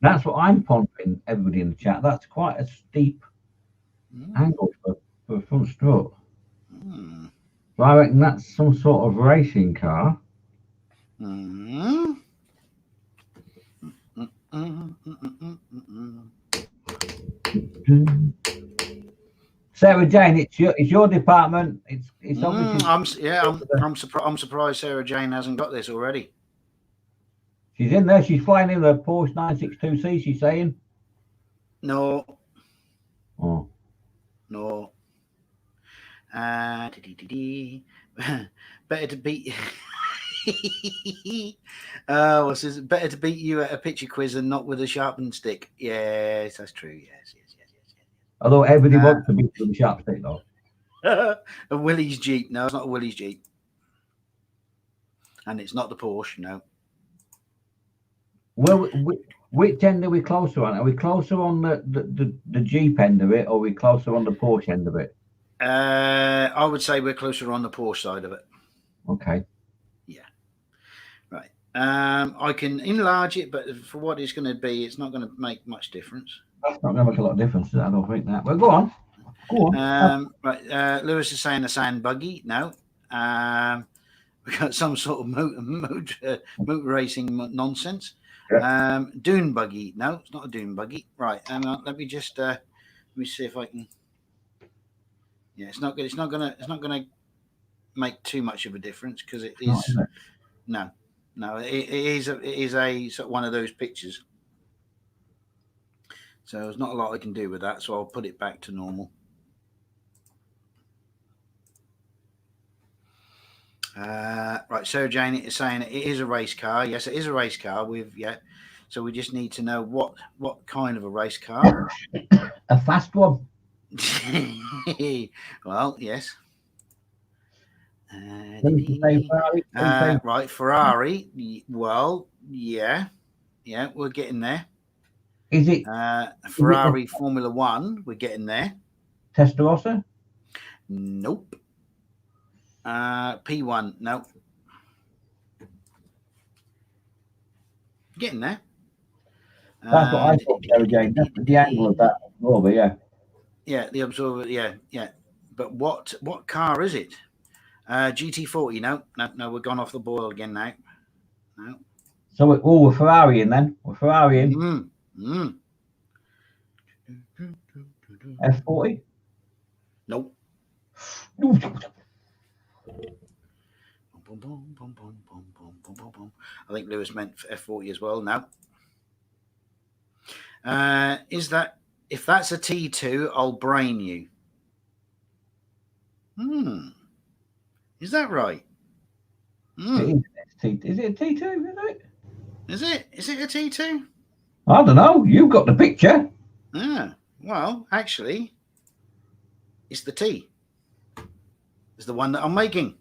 That's what I'm pondering, everybody in the chat. That's quite a steep angle for a front strut. So I reckon that's some sort of racing car. Sarah Jane, it's your department. It's obviously. I'm surprised Sarah Jane hasn't got this already. She's in there. She's flying in the Porsche 962C. She's saying. No. Oh. No. Better to beat. What's this? Better to beat you at a picture quiz than not with a sharpened stick. Yes, that's true. Yes. Although everybody wants to beat with a sharp stick, though. A Willys Jeep. No, it's not a Willys Jeep. And it's not the Porsche. No. Well, which end are we closer on? Are we closer on the Jeep end of it, or are we closer on the Porsche end of it? I would say we're closer on the Porsche side of it. Okay. Yeah. Right. I can enlarge it, but for what it's going to be, it's not going to make much difference. That's not going to make a lot of difference. I don't think that. Well, go on. Right. Lewis is saying a sand buggy. No. We've got some sort of motor racing nonsense. Yeah. Dune buggy. No, it's not a dune buggy. Right. Let me just let me see if I can. Yeah, it's not good. It's not gonna make too much of a difference because it is. No. It is a sort of one of those pictures. So there's not a lot I can do with that. So I'll put it back to normal. Right, Sarah Jane is saying it is a race car. Yes, it is a race car. So we just need to know what kind of a race car. A fast one. Well, yes. Right, Ferrari. Well, yeah, we're getting there. Is it Ferrari Formula One? We're getting there. Testarossa? Nope. P1, no. Getting there. That's what I thought, Sarah Jane. That's the angle of that absorber, yeah. Yeah, the absorber. Yeah. But what car is it? GT40. No. We're gone off the boil again now. No. So we're Ferrari in then. We're Ferrari in. F40. Nope. I think Lewis meant F40 as well. No. Is that, if that's a T2, I'll brain you. Is that right? Is it a T2? Is it? Is it a T2? I don't know. You've got the picture. Well, actually, it's the T. It's the one that I'm making.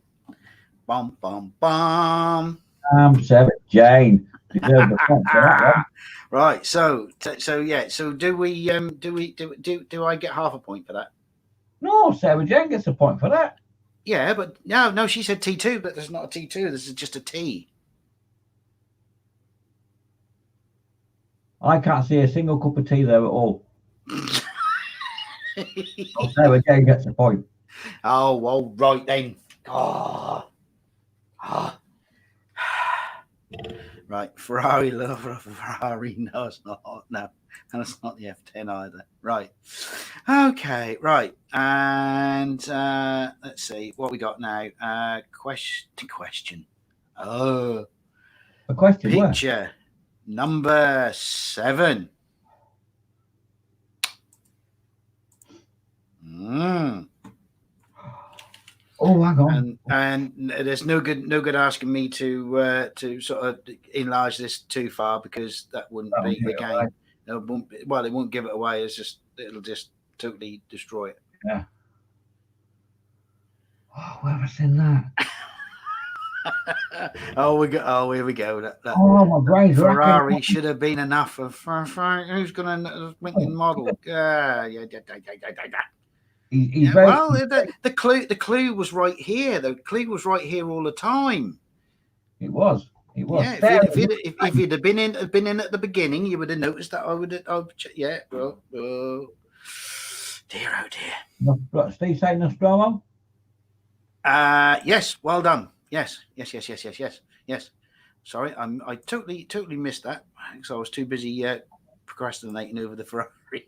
Bum bum bum. Sarah Jane. Deserve the point for that one. Right. So yeah. So do I get half a point for that? No, Sarah Jane gets a point for that. Yeah, but no. She said T2, but there's not a T2. This is just a T. I can't see a single cup of tea there at all. Sarah Jane gets a point. Oh, well, right then. Right, Ferrari lover of Ferrari. No, it's not. No, and it's not the F10 either. Right. Okay, right. And let's see what we got now. Question. Oh, A question. picture number 7. Oh, hang on. And there's no good asking me to sort of enlarge this too far, because that wouldn't be the game. Right. It won't give it away. It'll just totally destroy it. Yeah. Oh, where have I seen that? Here we go. My brain's Ferrari racking. should have been enough for who's going to winning model. He's well, the clue was right here. The clue was right here all the time. It was. Yeah, if you'd have been in at the beginning, you would have noticed that I would. Yeah. Well, dear, oh dear. Steve saying Nostromo? Yes. Well done. Yes. Sorry, I totally missed that because I was too busy procrastinating over the Ferrari.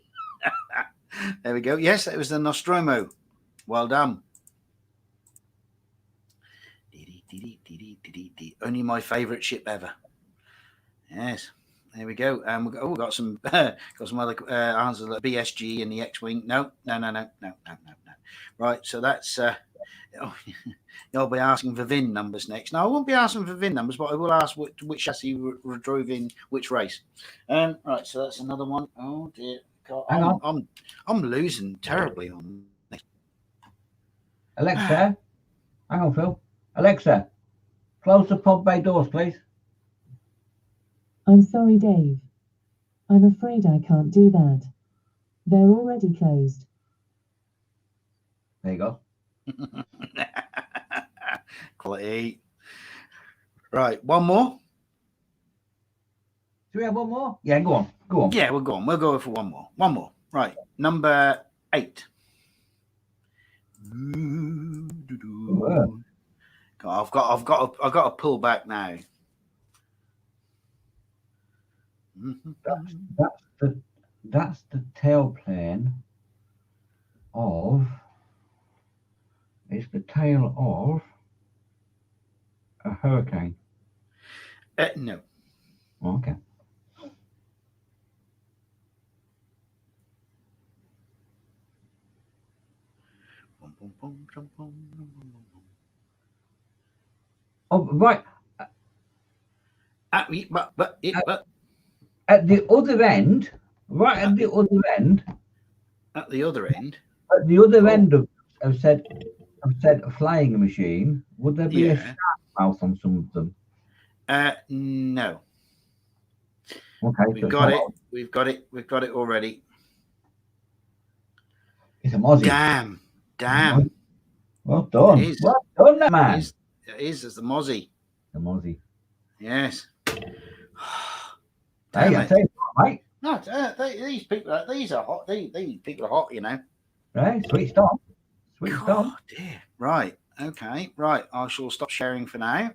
There we go. Yes, it was the Nostromo. Well done. Only my favourite ship ever. Yes. There we go. We've got some other answers like BSG and the X-wing. No. Right. So that's. You'll be asking for VIN numbers next. No, I won't be asking for VIN numbers, but I will ask which chassis drove in which race. Right. So that's another one. Oh dear. God, I'm losing terribly on this. Alexa, hang on, Phil. Alexa, close the pod bay doors, please. I'm sorry, Dave. I'm afraid I can't do that. They're already closed. There you go. Quality. Right, one more. Do we have one more? Yeah, go on. Yeah, we'll go on. We'll go for one more. Right, number 8. I've got to pull back now. That's the tailplane of. It's the tail of a hurricane. No. Okay. Oh, right. At the other end, right at the other end. At the other end. At the other end of said flying machine, would there be a shark mouth on some of them? No. Okay. We've got it already. It's a Mozzie. Damn. Well done. Well done, man. It is. It's the Mozzie. The Mozzie. Yes. Damn Hey, I it. tell you what, mate. No, these people, these are hot. These people are hot, you know. Hey, switched on. Switched God, on. dear. Right. Okay. Right. I shall stop sharing for now.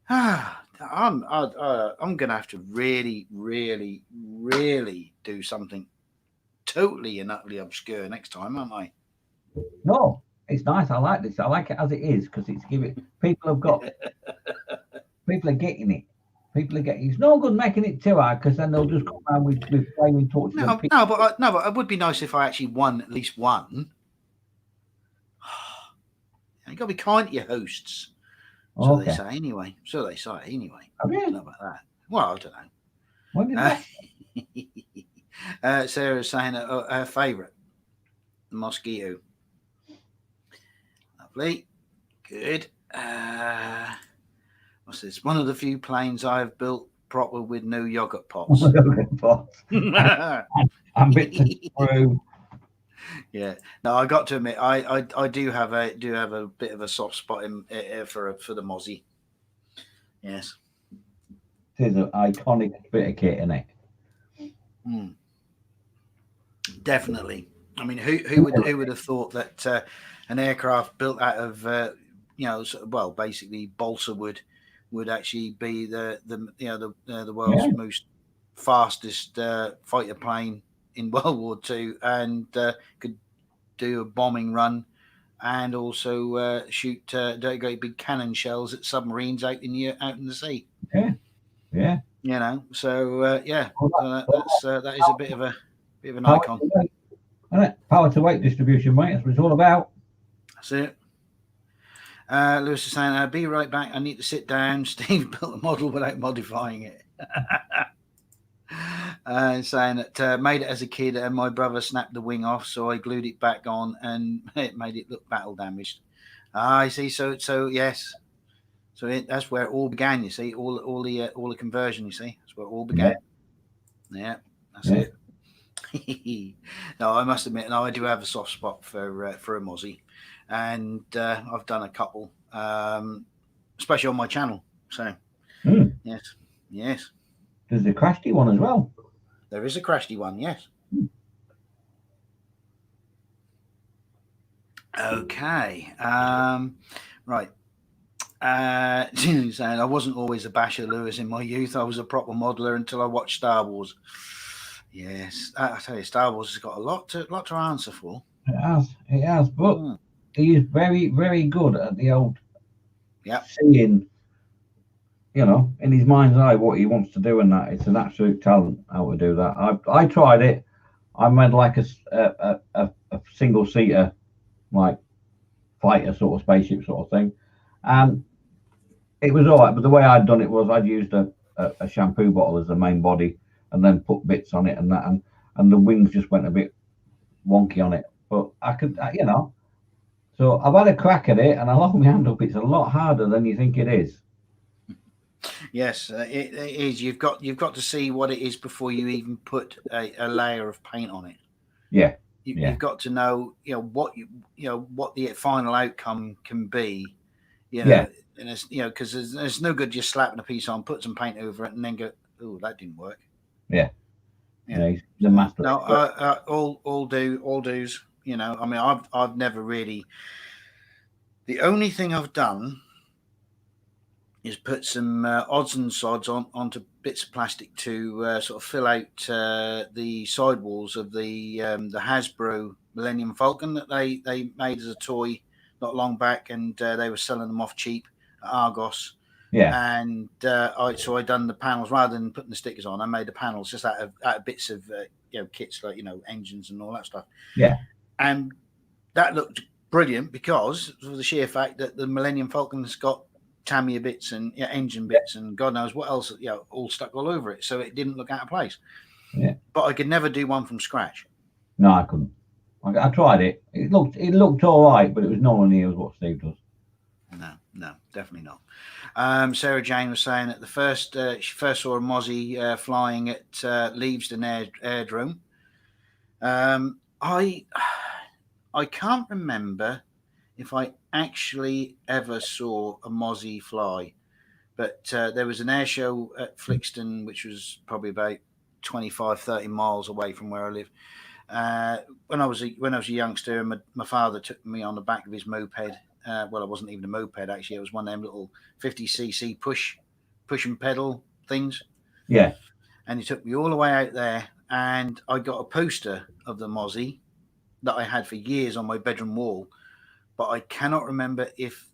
I'm going to have to really, really, really do something totally and utterly obscure next time, aren't I? No, it's nice. I like this. I like it as it is because it's giving people have got people are getting it. People are getting. It's no good making it too hard because then they'll just come around with flaming torches and No, but it would be nice if I actually won at least one. You got to be kind to your hosts. So okay. they say anyway. So they say anyway. Have I don't you? know about that. Well, I don't know. When did that? Sarah's saying her favourite, the mosquito. Lovely. Good. What's this? One of the few planes I've built proper with no yogurt pots. I'm bit through. Yeah. No, I got to admit, I do have a bit of a soft spot for the mozzie. Yes. It is an iconic bit of kit, isn't it? Definitely. I mean, who would have thought that an aircraft built out of basically balsa would actually be the world's most fastest fighter plane in World War II and could do a bombing run and also shoot great big cannon shells at submarines out in the sea. Yeah. You know, so that is a bit of an Power icon. to weight, isn't it? Power to weight distribution, mate. That's what it's all about. That's it. Lewis is saying, I'll be right back. I need to sit down. Steve built a model without modifying it. Saying that made it as a kid and my brother snapped the wing off, so I glued it back on and it made it look battle damaged. I see. So yes. So that's where it all began. You see, all the conversion. You see, that's where it all began. Yeah, that's it. No, I must admit, no, I do have a soft spot for a mozzie, and I've done a couple, especially on my channel. So yes. There's a crashy one as well. There is a crashy one, yes. Okay, right. Saying I wasn't always a basher, Lewis. In my youth, I was a proper modeler until I watched Star Wars. Yes, I tell you, Star Wars has got a lot to answer for. It has, but he is very, very good at the old seeing, in his mind's eye what he wants to do, and that it's an absolute talent how to do that. I tried it. I made like a single seater, like fighter sort of spaceship sort of thing, and it was all right. But the way I'd done it was I'd used a shampoo bottle as the main body, and then put bits on it and that, and the wings just went a bit wonky on it. But I could, So I've had a crack at it, and I lock my hand up. It's a lot harder than you think it is. Yes, it is. You've got to see what it is before you even put a layer of paint on it. Yeah. You've got to know, what the final outcome can be. And it's because there's no good just slapping a piece on, put some paint over it, and then go, oh, that didn't work. Yeah, he's the master. No, all do's. I mean, I've never really. The only thing I've done is put some odds and sods onto bits of plastic to sort of fill out the sidewalls of the Hasbro Millennium Falcon that they made as a toy not long back, and they were selling them off cheap at Argos. Yeah. And I done the panels rather than putting the stickers on. I made the panels just out of bits of kits like engines and all that stuff. Yeah. And that looked brilliant because of the sheer fact that the Millennium Falcon's got Tamiya bits and engine bits and God knows what else, all stuck all over it, so it didn't look out of place. Yeah, but I could never do one from scratch. No, I couldn't. I tried it. It looked all right, but it was nowhere near as what Steve does. No, definitely not. Sarah Jane was saying that she first saw a mozzie flying at Leavesden Airdrome. I can't remember if I actually ever saw a mozzie fly, But there was an air show at Flixton, which was probably about 25, 30 miles away from where I live. When I was a youngster, my father took me on the back of his moped. Well, it wasn't even a moped actually; it was one of them little 50cc push and pedal things. Yeah. And he took me all the way out there, and I got a poster of the Mozzie that I had for years on my bedroom wall, but I cannot remember if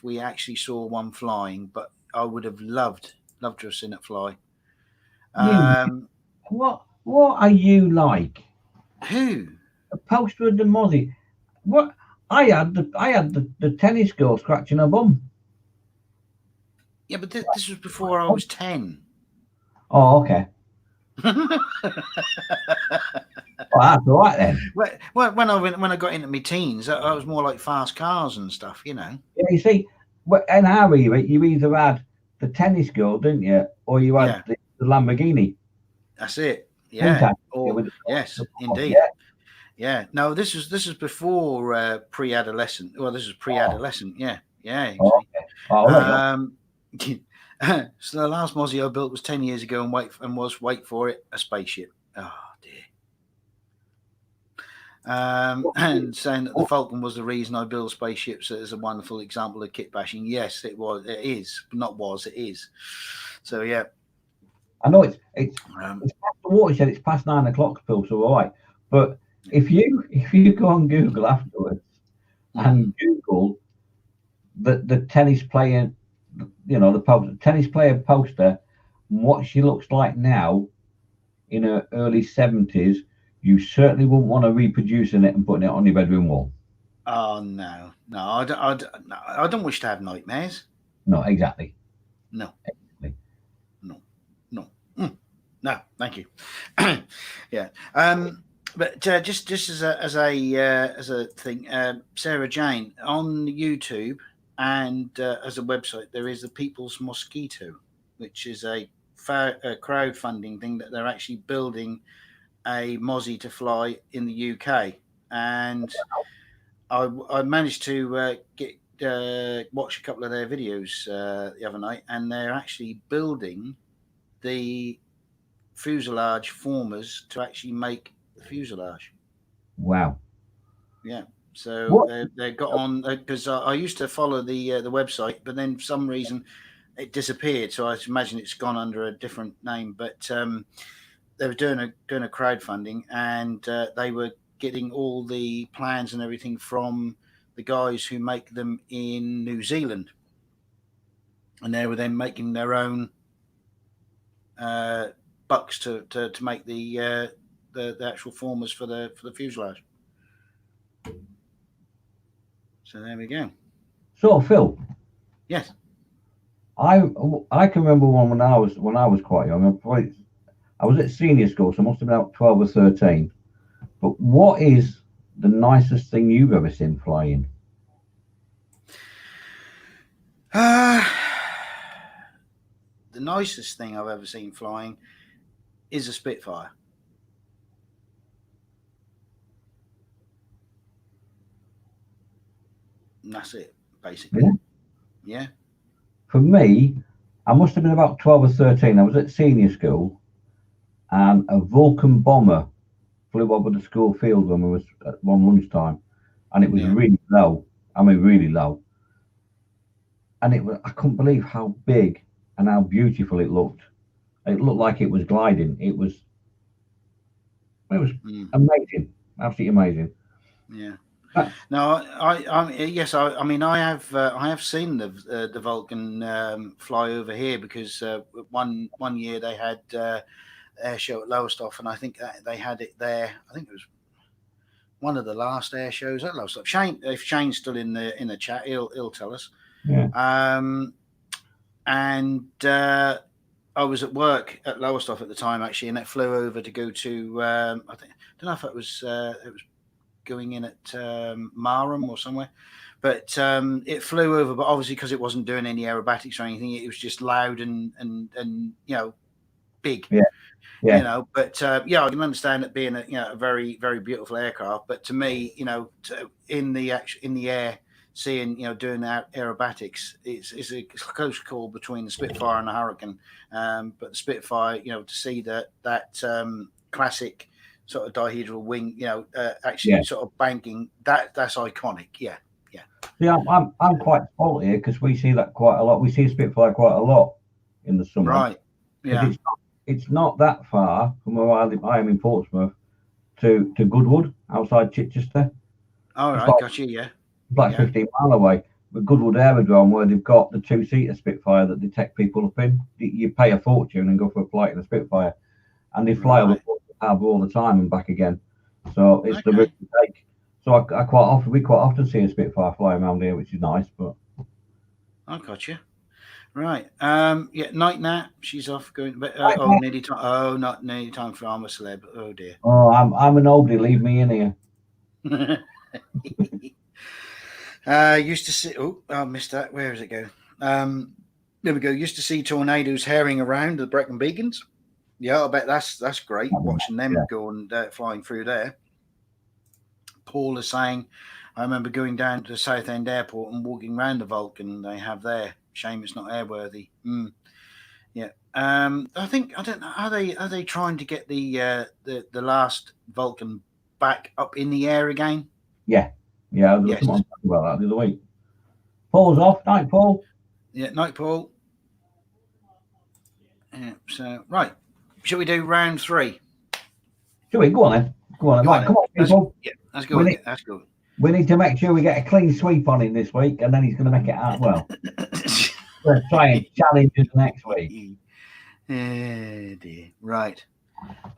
we actually saw one flying. But I would have loved to have seen it fly. What are you like? Who? A poster of the Mozzie. What? I had the tennis girl scratching her bum. Yeah, but this was before I was 10. Oh, okay. Oh, that's all right then. Well, when I got into my teens, I was more like fast cars and stuff, you know. Yeah, you see, in our era, you either had the tennis girl, didn't you, or you had the Lamborghini. That's it. Yeah. Yes, indeed. Yeah. No, this is before pre-adolescent. Well, this is pre-adolescent. Yeah. Yeah. Oh, okay. So the last Mozzie I built was 10 years ago, and wait for it, a spaceship. Oh dear. And saying that the Falcon was the reason I build spaceships is a wonderful example of kit bashing. Yes, it was. It is. Not was. It is. So yeah. I know it's past the watershed. It's past 9 o'clock, Phil. So all right. But if you go on Google afterwards and Google the tennis player, you know, the tennis player poster, and what she looks like now in her early 70s, you certainly wouldn't want to reproducing it and putting it on your bedroom wall. Oh no, I don't wish to have nightmares. No, exactly. No, exactly. No, thank you. Yeah. But just as a thing, Sarah Jane, on YouTube and as a website, there is the People's Mosquito, which is a crowdfunding thing that they're actually building a Mozzie to fly in the UK, and I managed to watch a couple of their videos the other night, and they're actually building the fuselage formers to actually make the fuselage. Wow. Yeah. So they got on because I used to follow the website, but then for some reason it disappeared. So I imagine it's gone under a different name. But they were doing a crowdfunding, and they were getting all the plans and everything from the guys who make them in New Zealand, and they were then making their own bucks to make the actual formers for the fuselage. So there we go. So Phil. Yes. I can remember one when I was quite young. I was at senior school, so I must have been about 12 or 13. But what is the nicest thing you've ever seen flying? The nicest thing I've ever seen flying is a Spitfire. And that's it, basically. Yeah. For me, I must have been about 12 or 13. I was at senior school, and a Vulcan bomber flew over the school field when we was at one lunchtime, and it was really low. I mean, really low. And I couldn't believe how big and how beautiful it looked. It looked like it was gliding. It was amazing, absolutely amazing. Yeah. No, yes, I mean, I have seen the Vulcan fly over here because one year they had air show at Lowestoft, and I think they had it there. I think it was one of the last air shows at Lowestoft. If Shane's still in the chat, he'll tell us. Yeah. And I was at work at Lowestoft at the time actually, and it flew over to go to I don't know if it was going in at Marham or somewhere, but it flew over. But obviously, because it wasn't doing any aerobatics or anything, it was just loud and big. Yeah. Yeah. You know, but I can understand it being a very, very beautiful aircraft. But to me, in the air, seeing, doing aerobatics. It's a close call between the Spitfire and the Hurricane. But the Spitfire, to see that classic sort of dihedral wing, actually sort of banking, that's iconic. Yeah. See, I'm quite spoiled here because we see that quite a lot. We see Spitfire quite a lot in the summer. Right. Yeah. It's not that far from where I am in Portsmouth to Goodwood outside Chichester. All right, like, got you. Yeah. Like 15 mile away. But Goodwood Aerodrome, where they've got the 2-seater Spitfire that they take people up in, you pay a fortune and go for a flight in a Spitfire, and they fly over all the time and back again. So it's the route to take. So we quite often see a Spitfire flying around here, which is nice. But I got you. Right. Night nap. She's off going. But nearly time. Oh, not nearly time for I'm a Celeb. Oh dear. Oh, I'm an oldie. Leave me in here. Used to see. Oh, I missed that. Where does it go? There we go. Used to see tornadoes herring around the Brecon Beacons. Yeah, I bet that's great watching them go and flying through there. Paul is saying, I remember going down to the Southend Airport and walking around the Vulcan they have there. Shame it's not airworthy. Yeah. I don't know. Are they trying to get the last Vulcan back up in the air again? Yeah. I was talking about that the other week. Paul's off. Night, Paul. Yeah, night, Paul. Yeah, so, right. Shall we do round 3? Shall we? Go on then. Right, come on, people. Let's go. Let's go. We need to make sure we get a clean sweep on him this week, and then he's going to make it out well. We're trying challenges next week. Oh, dear. Right.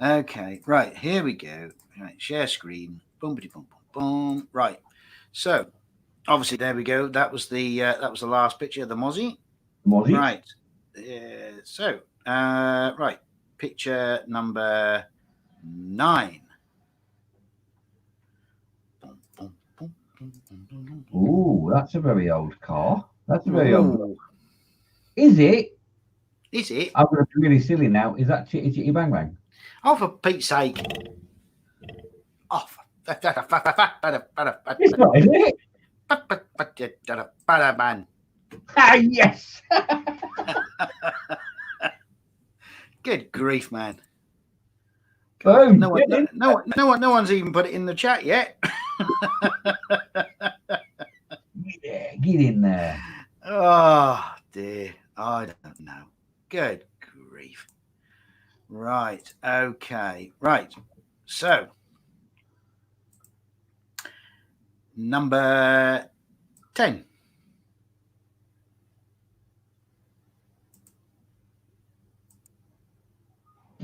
Okay. Right. Here we go. Right. Share screen. Boom, boom, boom, boom. Right. So, obviously, there we go. That was the last picture of the Mozzie. Right. Right. Picture number 9. Ooh, that's a very old car. That's a very old. Is it? Is it? I'm going to be really silly now. Is that Chitty Chitty Bang Bang? Oh, for Pete's sake! Oh, it's not, is it? Man. Ah, yes. Good grief, man! Boom. No one's even put it in the chat yet. Yeah, get in there. Oh dear, I don't know. Good grief. Right. Okay. Right. So, number 10.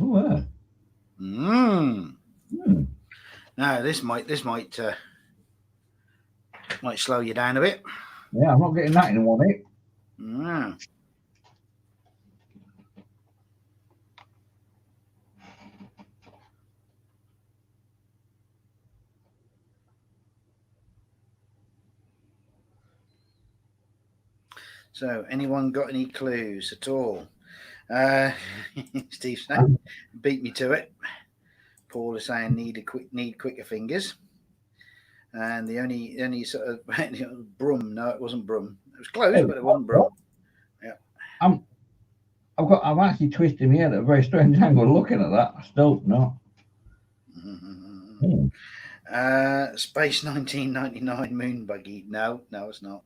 Oh, Now this might slow you down a bit. Yeah, I'm not getting that in one hit. So, anyone got any clues at all? Steve saying, beat me to it. Paul is saying need quicker fingers. And the only sort of Brum. No, it wasn't Brum. It was close, but it wasn't Brum. Yeah. I'm actually twisting my head at a very strange angle looking at that. Still not. Space 1999 moon buggy. No, it's not.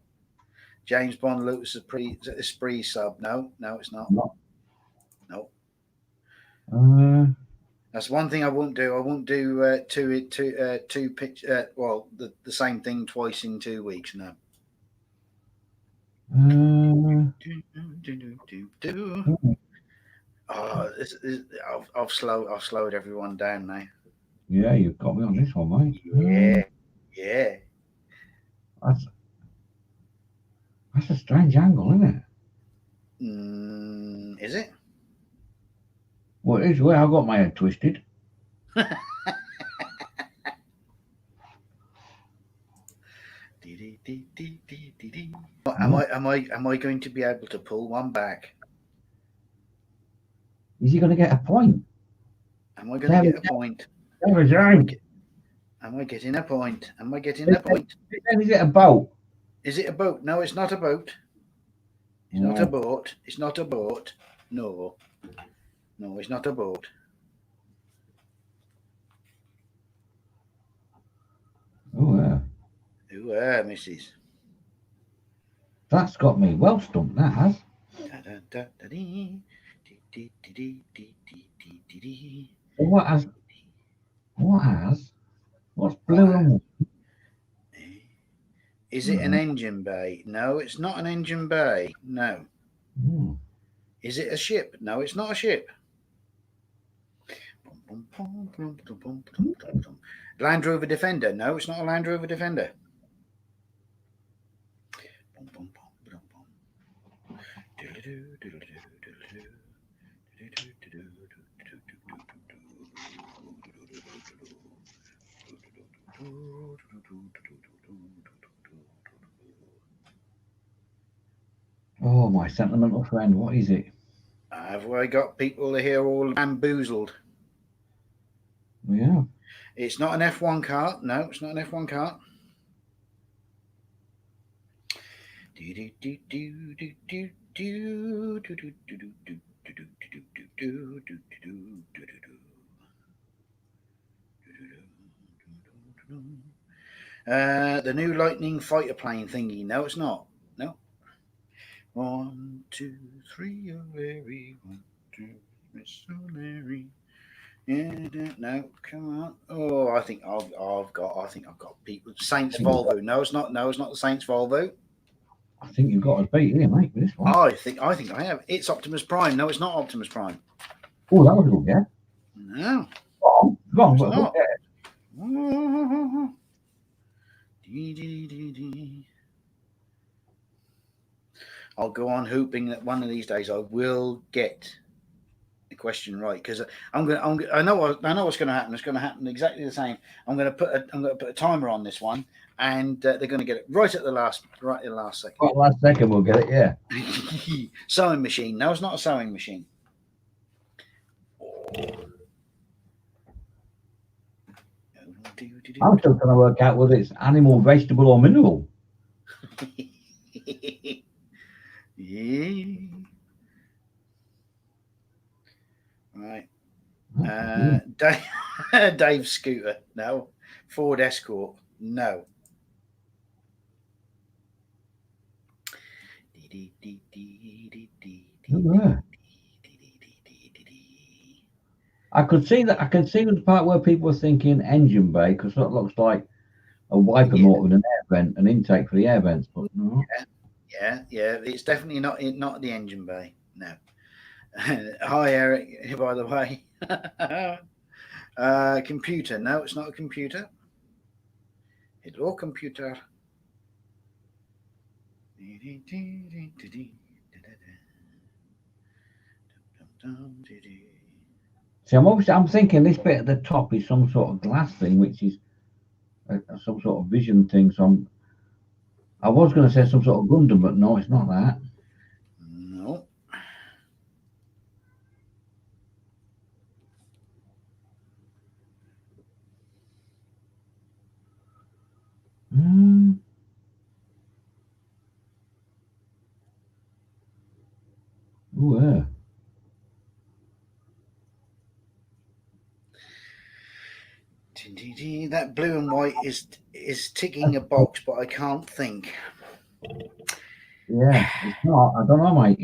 James Bond Lotus Esprit sub. No, it's not. No. That's one thing I won't do. I won't do two pitch. The same thing twice in 2 weeks. No. Oh, I've slowed everyone down now. Yeah, you've got me on this one, mate. Yeah. That's a strange angle, isn't it? Is it? Well, it is where I got my head twisted. Am I going to be able to pull one back? Is he going to get a point? Am I going to get a point? Am I getting a point? Am I getting a point? Is it a boat? Is it a boat? No, it's not a boat. It's not a boat. It's not a boat. No. No, it's not a boat. Oh, yeah. Ooh, missus. That's got me well stumped, that has. What's blue and Is it an engine bay? No, it's not an engine bay. No. Is it a ship? No, it's not a ship. Land Rover Defender? No, it's not a Land Rover Defender. Oh, my sentimental friend, what is it? Have I got people here all bamboozled? Yeah. It's not an F1 car. No, it's not an F1 car. The new Lightning fighter plane thingy. No, it's not. No. 1, 2, 3, oh Larry. 1, 2, Miss Larry. Yeah, no, come on. Oh, I think I've got people. Saints Volvo. No, it's not. No, it's not the Saints Volvo. I think you've got a beat here, mate, with this one. I think I have. It's Optimus Prime. No, it's not Optimus Prime. Oh, that was a good guess. No. Go on, It's but not. I'll go on hoping that one of these days I will get the question right, because I know what's going to happen. It's going to happen exactly the same. I'm going to put a timer on this one, and they're going to get it right at the last second. Right, last second we'll get it. Yeah. Sewing machine. No, it's not a sewing machine. I'm still trying to work out whether it's animal, vegetable, or mineral. Yeah. Right. Dave Scooter. No. Ford Escort. No. I could see that. I can see the part where people are thinking engine bay, because that looks like a wiper motor with an air vent, an intake for the air vents. But no. Yeah. It's definitely not the engine bay. No. Hi, Eric. By the way, computer. No, it's not a computer. Hello, computer. See, I'm thinking this bit at the top is some sort of glass thing, which is some sort of vision thing. So I was going to say some sort of Gundam, but no, it's not that. No. Ooh, yeah. That blue and white is ticking a box, but I can't think. Yeah, it's not. I don't know, mate.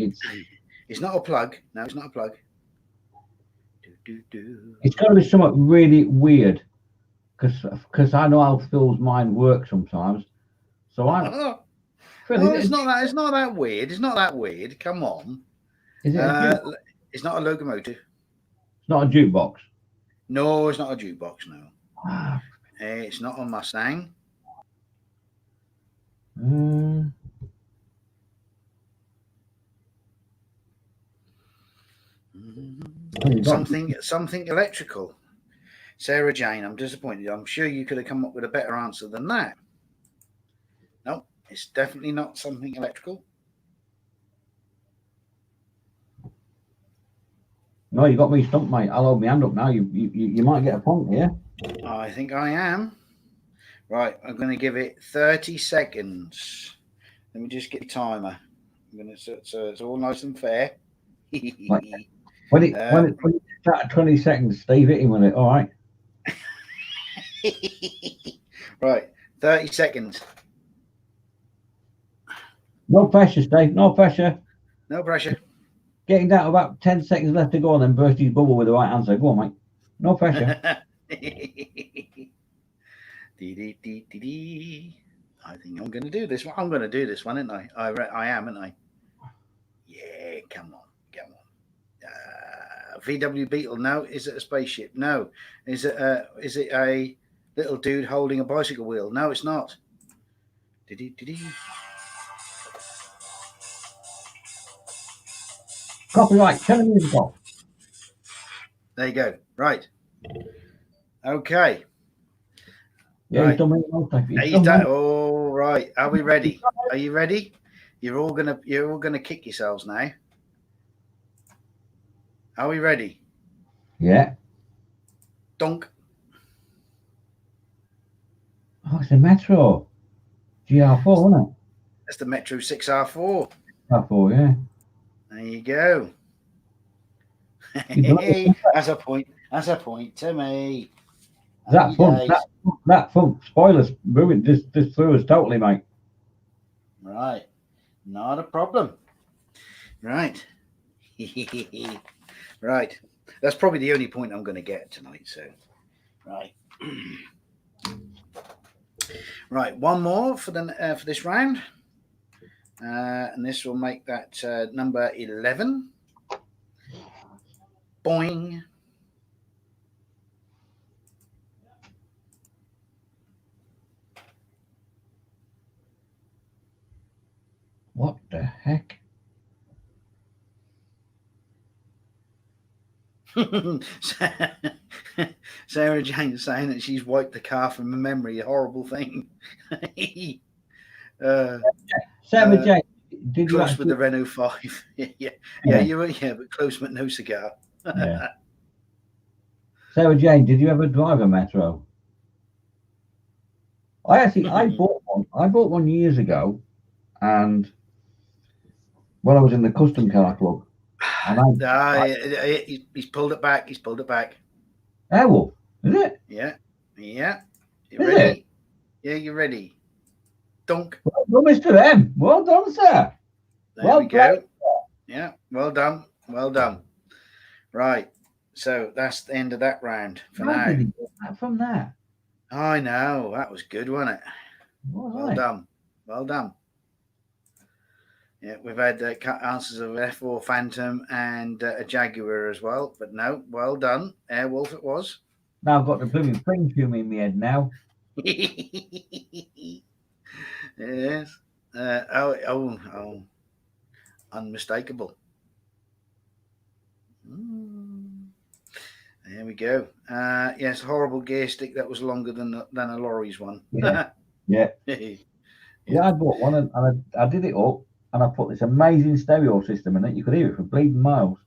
It's not a plug. No, it's not a plug. It's got to be something really weird, because I know how Phil's mind works sometimes. So Phil, it's not that. It's not that weird. It's not that weird. Come on. Is it? It's not a locomotive. It's not a jukebox. No, it's not a jukebox. No. It's not a Mustang. Something electrical. Sarah Jane, I'm disappointed. I'm sure you could have come up with a better answer than that. No, it's definitely not something electrical. No, you got me stumped, mate. I'll hold my hand up now. You might get a point here. I think I am. Right, I'm going to give it 30 seconds. Let me just get the timer. I'm gonna so it's all nice and fair. Right. When it start at 20 seconds, Steve, hit him with it. All right. Right, 30 seconds. No pressure, Steve. No pressure. No pressure. Getting down to about 10 seconds left to go, and then burst his bubble with the right answer. Go on, mate. No pressure. I think I'm going to do this one. I'm going to do this one, aren't I? I am, aren't I? Yeah, come on. VW Beetle? No. Is it a spaceship? No. Is it a little dude holding a bicycle wheel? No, it's not. Copyright. Turn the music off. There you go. Right. Okay. Yeah, right. he's done me all time. All right. Are we ready? Are you ready? You're all gonna kick yourselves now. Are we ready? Yeah. Donk. Oh, it's a Metro. GR4, isn't it? That's the Metro 6R4. R4, yeah. There you go. That's a point. That's a point to me. That fun. Spoilers. Ruined this threw us totally, mate. Right. Not a problem. Right. Right. That's probably the only point I'm going to get tonight. So, right. Right. One more for this round, and this will make that number 11. Boing. What the heck? Sarah Jane saying that she's wiped the car from her memory. A horrible thing. Sarah Jane, did you close actually... with the Renault 5? yeah, you were, but close but no cigar. Yeah. Sarah Jane, did you ever drive a Metro? I bought one. I bought one years ago, and when I was in the custom car club, and he's pulled it back. He's pulled it back. Airwolf, is it? Yeah. You Is ready? it? Yeah, you're ready. Dunk. Well, Mr. M. Well done, sir. There we go. Yeah, well done. Well done. Right. So that's the end of that round for now. Did he get that from that? I know. That was good, wasn't it? Well done. Well done. Yeah, we've had answers of F4 Phantom and a Jaguar as well. But no, well done. Airwolf it was. Now I've got the blooming spring tune in my head now. Yes. Unmistakable. There we go. Yes, horrible gear stick that was longer than a lorry's one. Yeah. Yeah. I bought one and I did it up and I put this amazing stereo system in it. You could hear it for bleeding miles.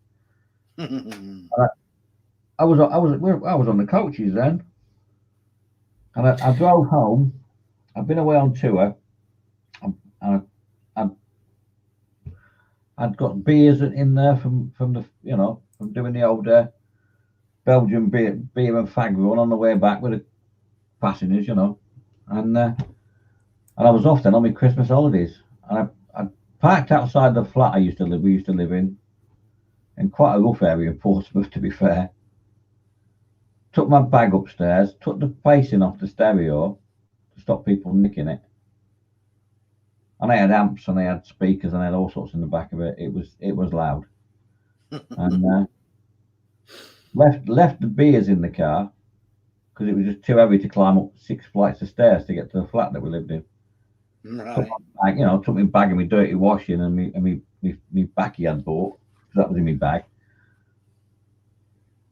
And I was on the coaches then, and I drove home. I'd been away on tour, and I'd got beers in there from the from doing the old Belgian beer and fag run on the way back with the passengers, and I was off then on my Christmas holidays, and I parked outside the flat we used to live in quite a rough area in Portsmouth, to be fair. Took my bag upstairs, took the facing off the stereo to stop people nicking it. And I had amps and I had speakers and I had all sorts in the back of it. It was loud. And left the beers in the car because it was just too heavy to climb up 6 flights of stairs to get to the flat that we lived in. Right. Took my bag and my dirty washing and me backy I'd bought, because that was in my bag.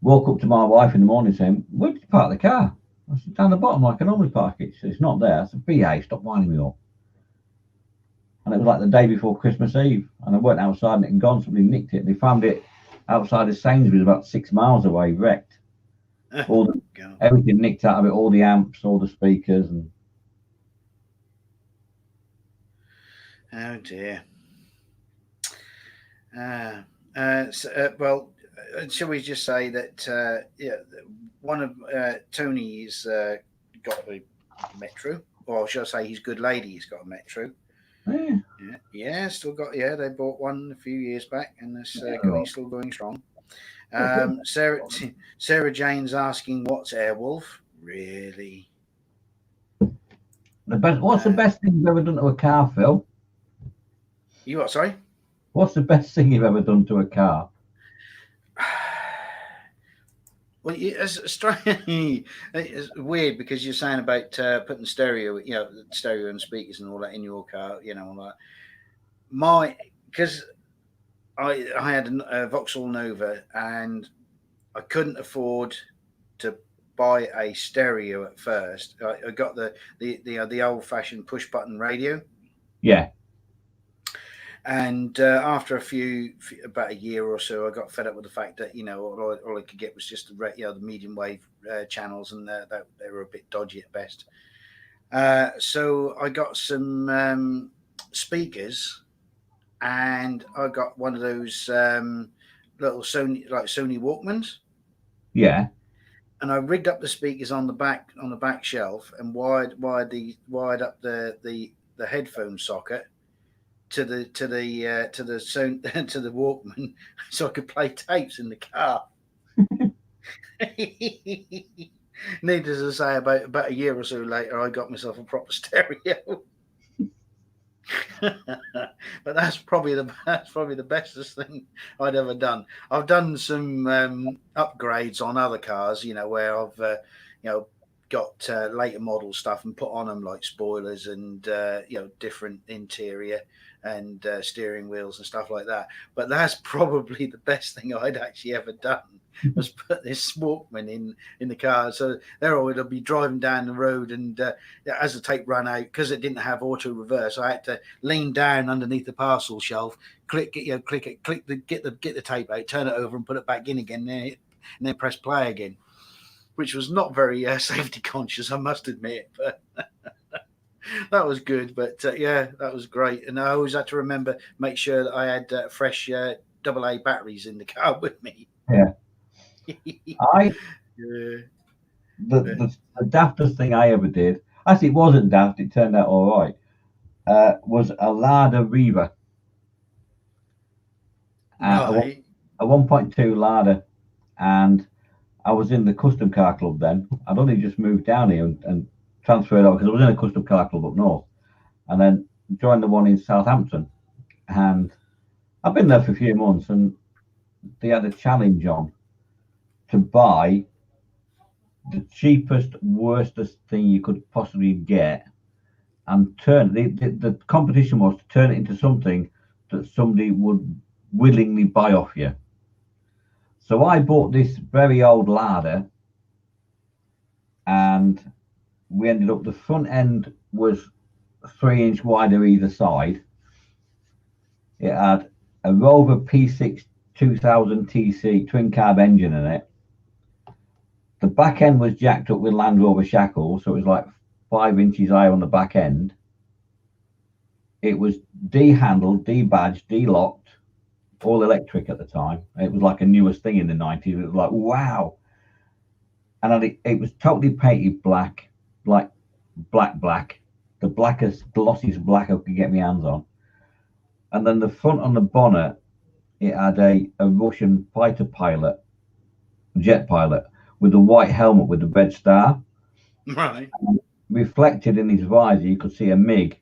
Woke up to my wife in the morning saying, "Where did you park the car?" I said, "Down the bottom like I normally park it." She said, "It's not there." I said, "BA, stop winding me up." And it was like the day before Christmas Eve, and I went outside and it had gone. Somebody nicked it, and they found it outside of Sainsbury's about 6 miles away, wrecked. Everything nicked out of it, all the amps, all the speakers, and Oh dear. Shall we just say that one of Tony's got a Metro, or shall I say his good lady's got a Metro. Yeah. Yeah, still got. Yeah, they bought one a few years back, and it's still going strong. Sarah Jane's asking, "What's Airwolf really?" What's the best thing you've ever done to a car, Phil? You what? Sorry. What's the best thing you've ever done to a car? Well, it's strange. It's weird because you're saying about putting stereo, stereo and speakers and all that in your car, because I had a Vauxhall Nova and I couldn't afford to buy a stereo at first. I got the old fashioned push button radio. Yeah. And after about a year or so, I got fed up with the fact that all I could get was just the medium wave channels, and they were a bit dodgy at best. So I got some speakers, and I got one of those little Sony Walkmans. Yeah. And I rigged up the speakers on the back shelf and wired up the headphone socket to the Walkman, so I could play tapes in the car. Needless to say, about a year or so later, I got myself a proper stereo. But that's probably the bestest thing I'd ever done. I've done some upgrades on other cars, where I've got later model stuff and put on them like spoilers and different interior and steering wheels and stuff like that. But that's probably the best thing I'd actually ever done, was put this Walkman in the car. So there I would be driving down the road, and as the tape ran out, because it didn't have auto reverse, I had to lean down underneath the parcel shelf, get the tape out, turn it over, and put it back in again, and then press play again, which was not very safety conscious, I must admit, but that was good. But that was great. And I always had to make sure that I had fresh AA batteries in the car with me. Yeah. The daftest thing I ever did, actually it wasn't daft, it turned out all right, was a Lada Riva. Right. A 1.2 Lada, and I was in the custom car club then. I'd only just moved down here and transferred over because I was in a custom car club up north, and then joined the one in Southampton. And I've been there for a few months, and they had a challenge on to buy the cheapest, worstest thing you could possibly get, and turn the competition was to turn it into something that somebody would willingly buy off you. So I bought this very old Lada, and we ended up, the front end was 3-inch wider either side. It had a Rover P6 2000 TC twin carb engine in it. The back end was jacked up with Land Rover shackles, so it was like 5 inches high on the back end. It was de-handled, de-badged, de-locked, all electric at the time. It was like a newest thing in the 90s. It was like, wow. And it was totally painted black, like black, the blackest, glossiest black I could get my hands on. And then the front on the bonnet, it had a Russian fighter pilot, jet pilot, with a white helmet with the red star. Right. And reflected in his visor, you could see a MiG.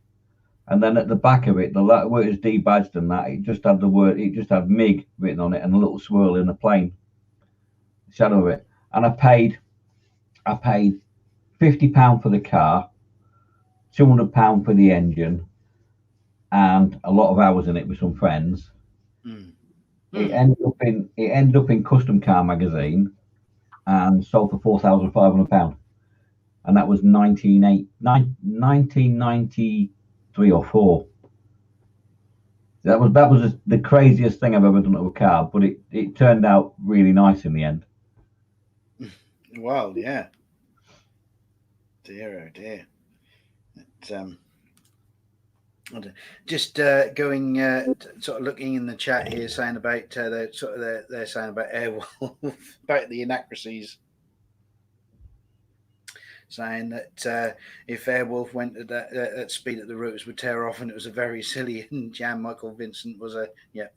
And then at the back of it, where it was debadged and that, it just had MiG written on it and a little swirl in the plane shadow of it. And I paid £50 for the car, £200 for the engine, and a lot of hours in it with some friends. It ended up in Custom Car magazine and sold for £4,500, and that was 1993 or 4. That was the craziest thing I've ever done to a car, but it turned out really nice in the end. Well, yeah. Dear, oh dear. Just going, sort of looking in the chat here, saying about they're saying about Airwolf, about the inaccuracies, saying that if Airwolf went at that speed at the routers would tear off, and it was a very silly. And Jan Michael Vincent was a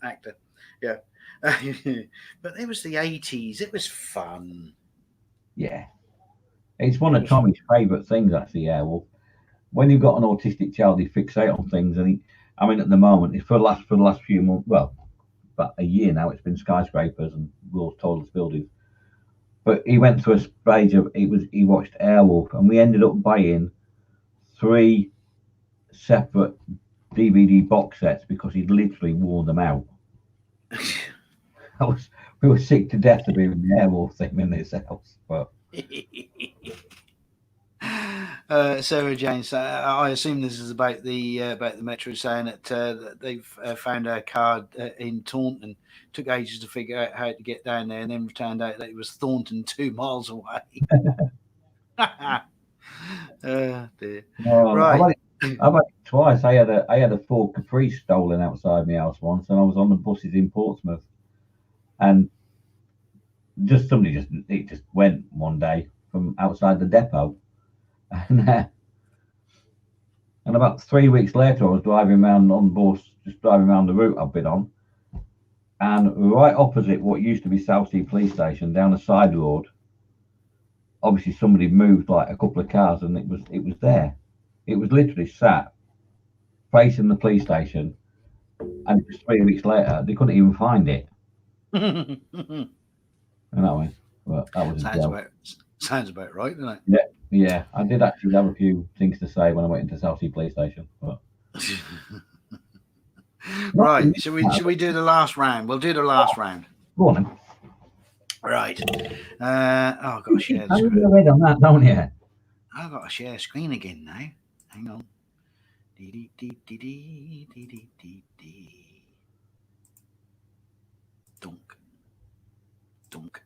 actor, yeah. But it was the 80s. It was fun. Yeah, it's one of Tommy's favourite things, actually. Airwolf. When you've got an autistic child, he fixates on things, and at the moment, for the last few months, well, about a year now, it's been skyscrapers and world's tallest buildings. But he went through a stage of he watched Airwolf, and we ended up buying 3 separate DVD box sets because he'd literally worn them out. We were sick to death of hearing the Airwolf thing in this house, but. Sarah Jane, I assume this is about the Metro, saying that they've found a card in Taunton. Took ages to figure out how to get down there, and then turned out that it was Thornton 2 miles away. Dear. Right. I've had it twice. I had a Ford Caprice stolen outside my house once, and I was on the buses in Portsmouth, and it just went one day from outside the depot. And about 3 weeks later, I was driving around on the bus, just driving around the route I've been on, and right opposite what used to be Southsea Police Station, down a side road, obviously somebody moved like a couple of cars, and it was there. It was literally sat facing the police station, and it was 3 weeks later they couldn't even find it. And that way, well, that was sounds about right, doesn't it? Yeah, I did actually have a few things to say when I went into Southsea Police Station. But... Right, should we do the last round? We'll do the last round. Go on then. Right. I've got to share the screen. Read on that, don't you? I've got to share screen again now. Hang on. Dunk.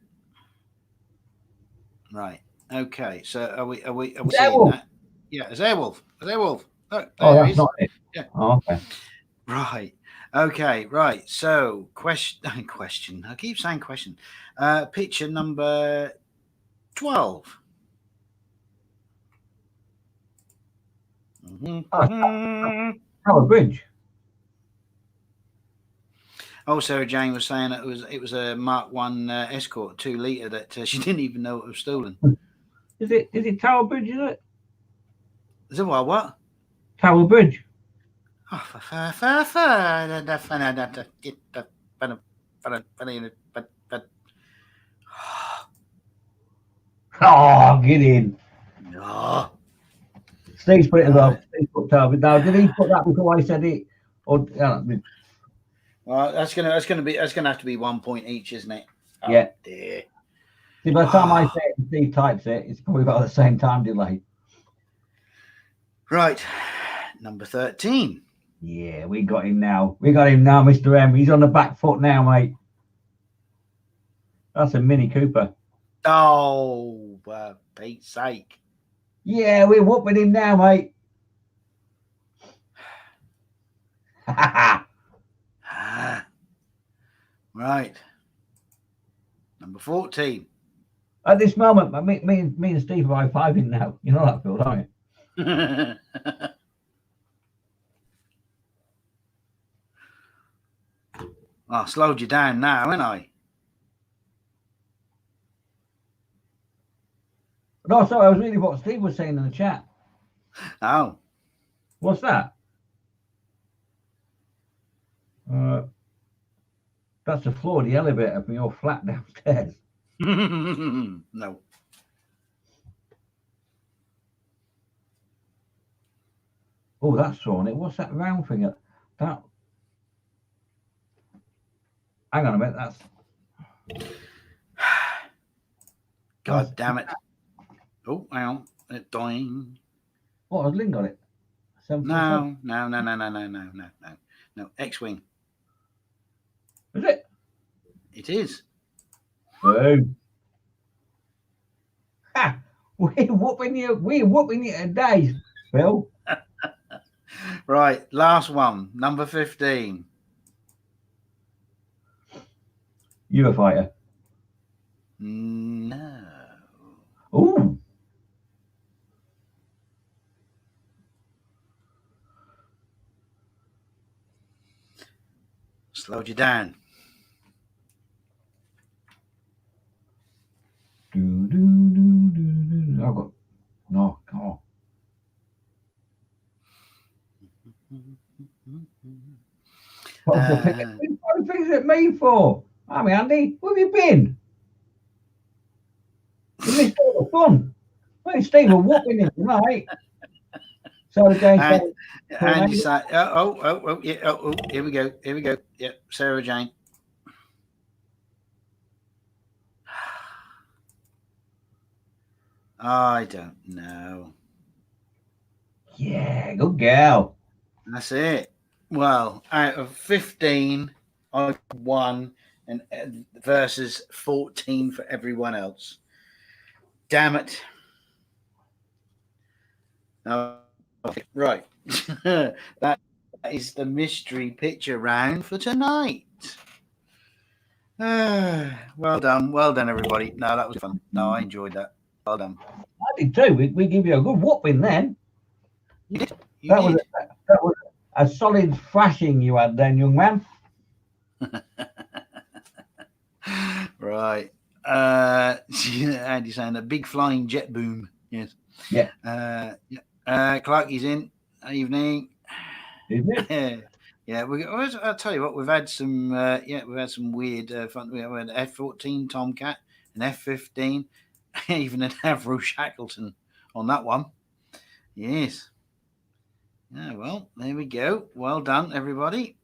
Right. Okay. So are we seeing that? Yeah, it's Airwolf. Look, that's not it. Yeah. Oh, okay. Right. Okay. Right. So question. I keep saying question. Picture number 12. Tower Bridge. Oh, Sarah Jane was saying it was a Mark 1 Escort 2 litre that she didn't even know it was stolen. Is it Tower Bridge? Is it? Is it what? Tower Bridge. Oh, oh, get in. No. Steve's put it as well. Steve's put Tower Bridge. Now, did he put that before I said it? Or well, that's gonna have to be 1 point each, isn't it? Oh, yeah. Dear. See, by the time I say it and Steve types it, it's probably about the same time delay. Right. Number 13. Yeah, we got him now. Mr. M. He's on the back foot now, mate. That's a Mini Cooper. Oh, for Pete's sake. Yeah, we're whooping him now, mate. Right. Number 14. At this moment, me and Steve are high-fiving now. You know that, Phil, don't you? I slowed you down now, haven't I? No, sorry, I was reading what Steve was saying in the chat. Oh. What's that? That's the floor of the elevator from your flat downstairs. No. Oh, that's thrown it. What's that round thing? That. Hang on a minute. That's. God damn it. Oh, hang on. It's dying. What, has Lynn got it? No. X-Wing. Is it? It is. Boom. Ha! We're whooping you today, Phil. Right, last one, number 15. Eurofighter. No. Ooh. Slowed you down. I've got no. Oh. What the thing's it me for? I mean, Andy, where have you been? You missed all the fun. Hey, Steve, we're whooping it tonight. Sarah Jane said, Andy said, yeah, here we go. Yeah, Sarah Jane. I don't know. yeah, good girl. That's it. Well, out of 15, I've won, and versus 14 for everyone else. Damn it. Okay, right. That is the mystery picture round for tonight. Well done, everybody. No, that was fun. No, I enjoyed that. Well done. I did too. We give you a good whooping then. You did. That was a solid thrashing you had then, young man. Right. Andy saying a big flying jet boom. Yes. Yeah. Clarky's in. Evening. Isn't it? Yeah, I'll tell you what, we've had some weird fun. We had F-14 Tomcat, an F-15, even an Avro Shackleton on that one. Yes. Yeah, well, there we go. Well done, everybody.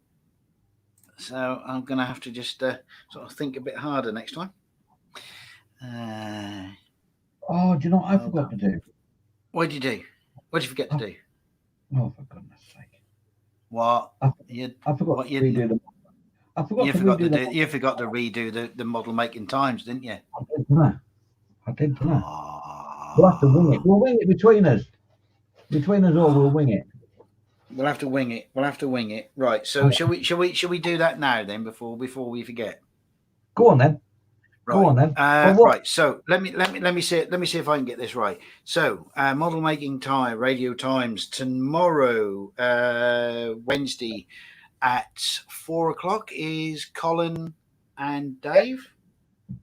So I'm going to have to just sort of think a bit harder next time. Oh, do you know what I forgot to do? What did you do? What did you forget to do? Oh, for goodness sake. What? I forgot to redo the. I forgot to redo the. You forgot to redo the model making times, didn't you? I did, didn't I? We'll have to wing it. We'll wing it between us. Between us all, we'll wing it. We'll have to wing it. Right. So shall we do that now then before we forget? Go on then. Right. Go on then. Right. So let me see if I can get this right. So model making time, radio times tomorrow, Wednesday at 4:00 is Colin and Dave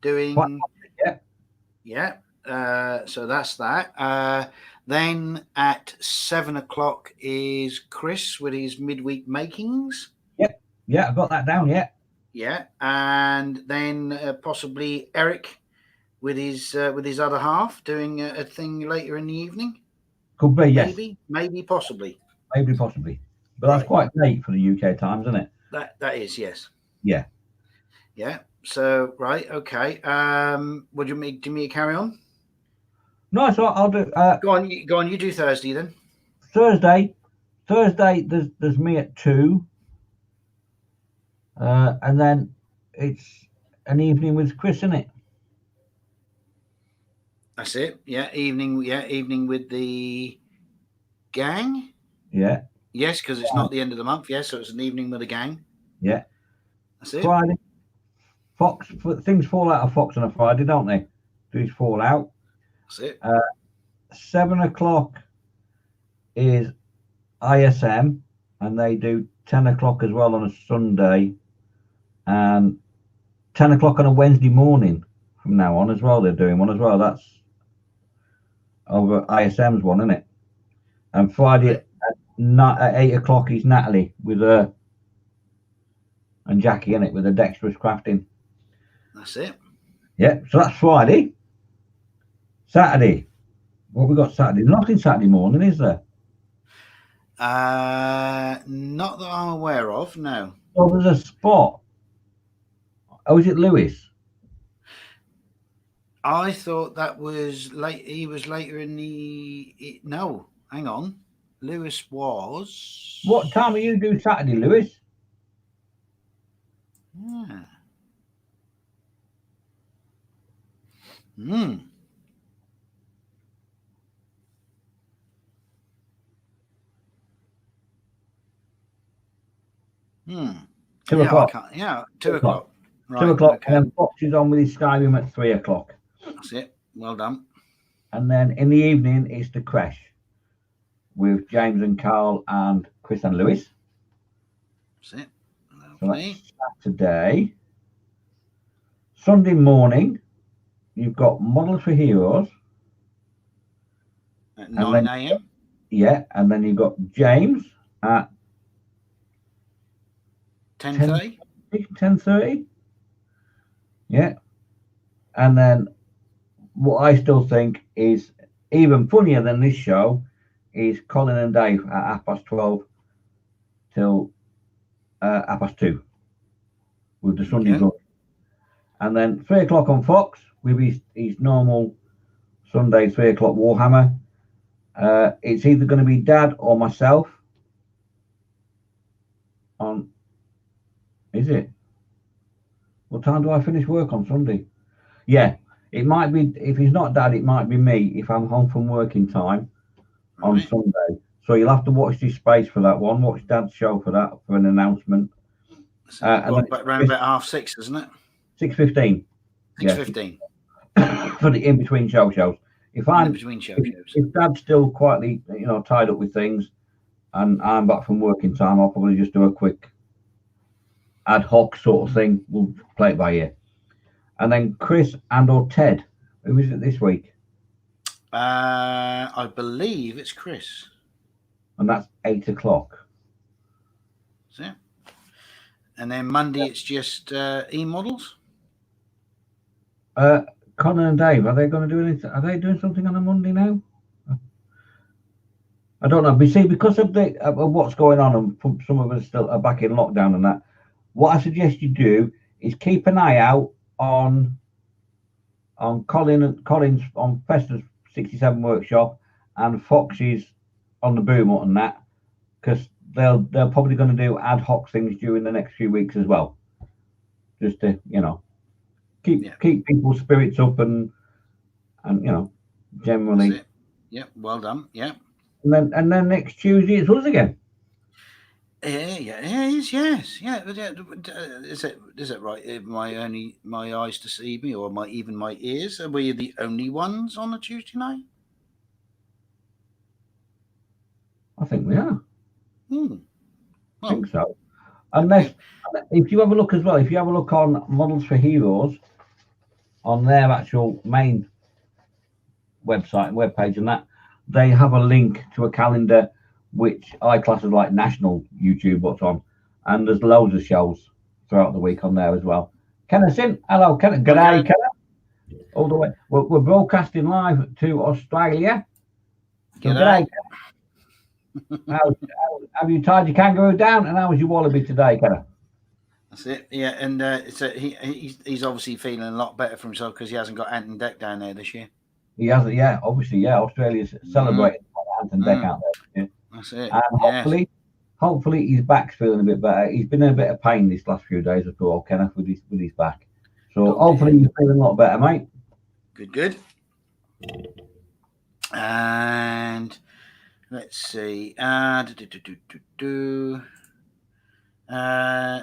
doing. Yeah. So that's that. Then at 7:00 is Chris with his midweek makings. Yep. Yeah, I've got that down. Yeah. Yeah, and then possibly Eric with his other half doing a thing later in the evening. Could be, yes. Maybe, possibly. Maybe, possibly. But that's quite late for the UK times, isn't it? That is, yes. Yeah. Yeah. So right, okay. Would you make me carry on? No, so I'll do. Go on. You do Thursday then. Thursday, there's me at 2. And then it's an evening with Chris, isn't it? That's it. Yeah, evening with the gang. Yeah. Yes, because it's not the end of the month. Yes, so it's an evening with the gang. Yeah. That's it. Friday. Fox. Things fall out of Fox on a Friday, don't they? These fall out. That's it. 7:00 is ISM, and they do 10:00 as well on a Sunday, and 10:00 on a Wednesday morning from now on as well. They're doing one as well. That's over ISM's one, isn't it? And Friday at 8:00 is Natalie with her and Jackie in it with a dexterous crafting. That's it. Yeah, so that's Friday. Saturday. What we got Saturday? Nothing Saturday morning, is there? Not that I'm aware of, no. Oh, there's a spot. Oh, is it Lewis? I thought that was late. He was later in the. No, hang on. Lewis was. What time do you do Saturday, Lewis? Yeah. Hmm. 2 Yeah, o'clock. 2 o'clock. Right, 2 o'clock, okay. and then Fox is on with his Skyrim at 3 o'clock. That's it. Well done. And then in the evening is the Crash with James and Carl and Chris and Lewis. That's it. So Lovely. that's Saturday. Sunday morning, you've got Models for Heroes. At 9 a.m. Yeah, and then you've got James at 10:30. 10:30. Yeah. And then what I still think is even funnier than this show is Colin and Dave at 12:30 till 2:30 with the Sunday brunch. And then 3 o'clock on Fox with his normal Sunday 3 o'clock Warhammer. It's either going to be Dad or myself. Is it? What time do I finish work on Sunday? Yeah, it might be, if he's not Dad, it might be me if I'm home from working time on Sunday. So you'll have to watch this space for that one. Watch Dad's show for that, for an announcement. So around about 6:30, isn't it? 6:15. 6:15. For the in-between shows. If Dad's still quietly, tied up with things, and I'm back from working time, I'll probably just do a quick ad hoc sort of thing. We'll play it by ear. And then Chris or Ted, who is it this week? I believe it's Chris. And that's 8 o'clock. So, and then Monday it's just e-models. Connor and Dave, are they going to do anything? Are they doing something on a Monday now? I don't know. But see, because of what's going on, and some of us still are back in lockdown and that, what I suggest you do is keep an eye out on Colin's on Fester's 67 workshop and Fox's on the boom and that, because they're probably going to do ad hoc things during the next few weeks as well, just to keep people's spirits up and generally. Yeah, well done. Yeah. And then next Tuesday it's us again. Yes. Is it right? My eyes deceive me, or even my ears? Are we the only ones on a Tuesday night? I think we are. Well, I think so. Unless, if you have a look as well, if you have a look on Models for Heroes, on their actual main website and webpage and that, they have a link to a calendar which I class as like national YouTube what's on, and there's loads of shows throughout the week on there as well. Kenneth in, hello Kenneth, good day Kenneth, all the way. We're broadcasting live to Australia. So good day. Have you tied your kangaroo down, and how was your wallaby today, Kenneth? That's it. Yeah, and he's obviously feeling a lot better for himself because he hasn't got Ant and Deck down there this year. He hasn't, yeah. Obviously, yeah. Australia's celebrating Ant and Deck out there. That's it. And hopefully his back's feeling a bit better. He's been in a bit of pain these last few days, as well, Kenneth, with his back. So hopefully he's feeling a lot better, mate. Good. And let's see.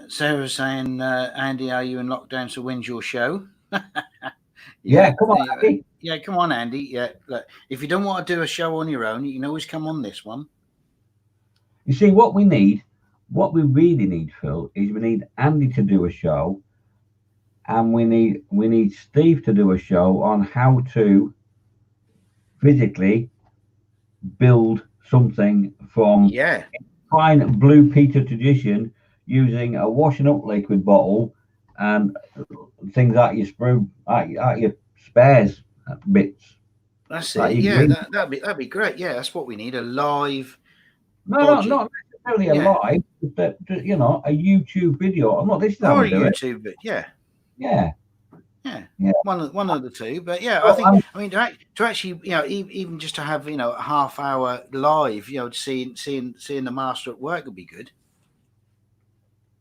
Sarah's saying, Andy, are you in lockdown? So when's your show? Yeah, come on, Andy. Yeah, come on, Andy. Yeah, look, if you don't want to do a show on your own, you can always come on this one. You see, what we really need, Phil, is we need Andy to do a show, and we need Steve to do a show on how to physically build something from fine Blue Peter tradition using a washing up liquid bottle and things out your sprue, out your spares bits. That's it. Yeah, that'd be great. Yeah, that's what we need. A live. Not necessarily a live, but a YouTube video. I'm not. This is how we do YouTube, but yeah. One of the two, but yeah, well, I mean, to actually, even just to have, a half hour live, seeing the master at work would be good.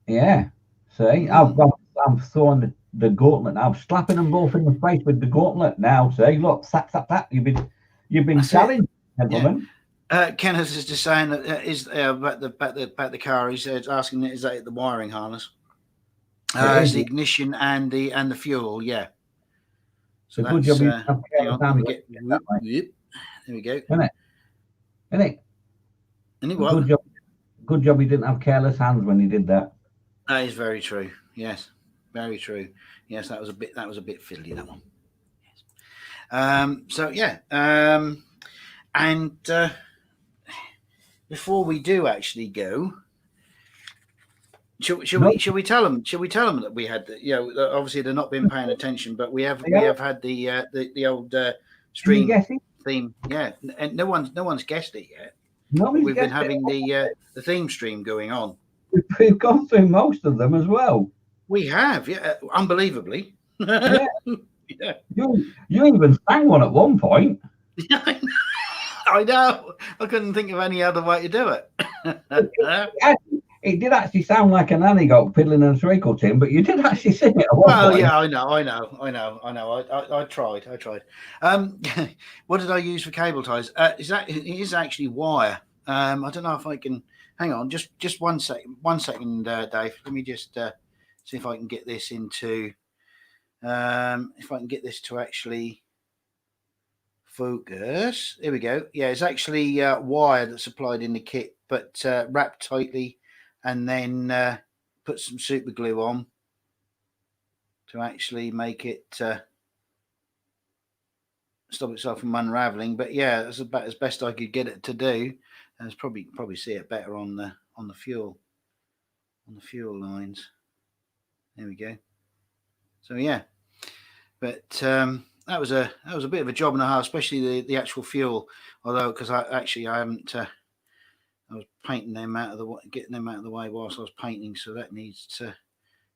Yeah. See, I'm throwing the gauntlet now. I'm slapping them both in the face with the gauntlet now. See, look, tap. You've been challenged, gentlemen. Kenneth is just saying that is about the car. He said asking is that the wiring harness, it's the ignition and the fuel. Yeah. So it's a good job you have hang on, let me get that way. there we go. Isn't it? Any what? Good job he didn't have careless hands when he did that. That is very true. Yes, very true. Yes, that was a bit fiddly, that one. Yes. So yeah. And before we do actually go, should we tell them? Should we tell them that we had obviously they're not been paying attention, but we have had the old stream theme. Yeah, and no one's guessed it yet. We've been having the theme stream going on. We've gone through most of them as well. We have, yeah, unbelievably. Yeah. Yeah. You even sang one at one point. I know. I couldn't think of any other way to do it. It did actually sound like an Amigo fiddling and a treacle tin, but you did actually sing it at one point. Well, yeah, I know. I tried. What did I use for cable ties? It is actually wire. I don't know if I can. Hang on, just 1 second. 1 second, Dave. Let me just see if I can get this into. If I can get this to actually focus. Here we go. Yeah, it's actually wire that's supplied in the kit, but wrapped tightly, and then put some super glue on to actually make it stop itself from unraveling. But yeah, that's about as best I could get it to do. And probably see it better on the fuel lines. There we go. So yeah, but that was a bit of a job and a half, especially the actual fuel. Although because I haven't. I was painting them getting them out of the way whilst I was painting, so that needs to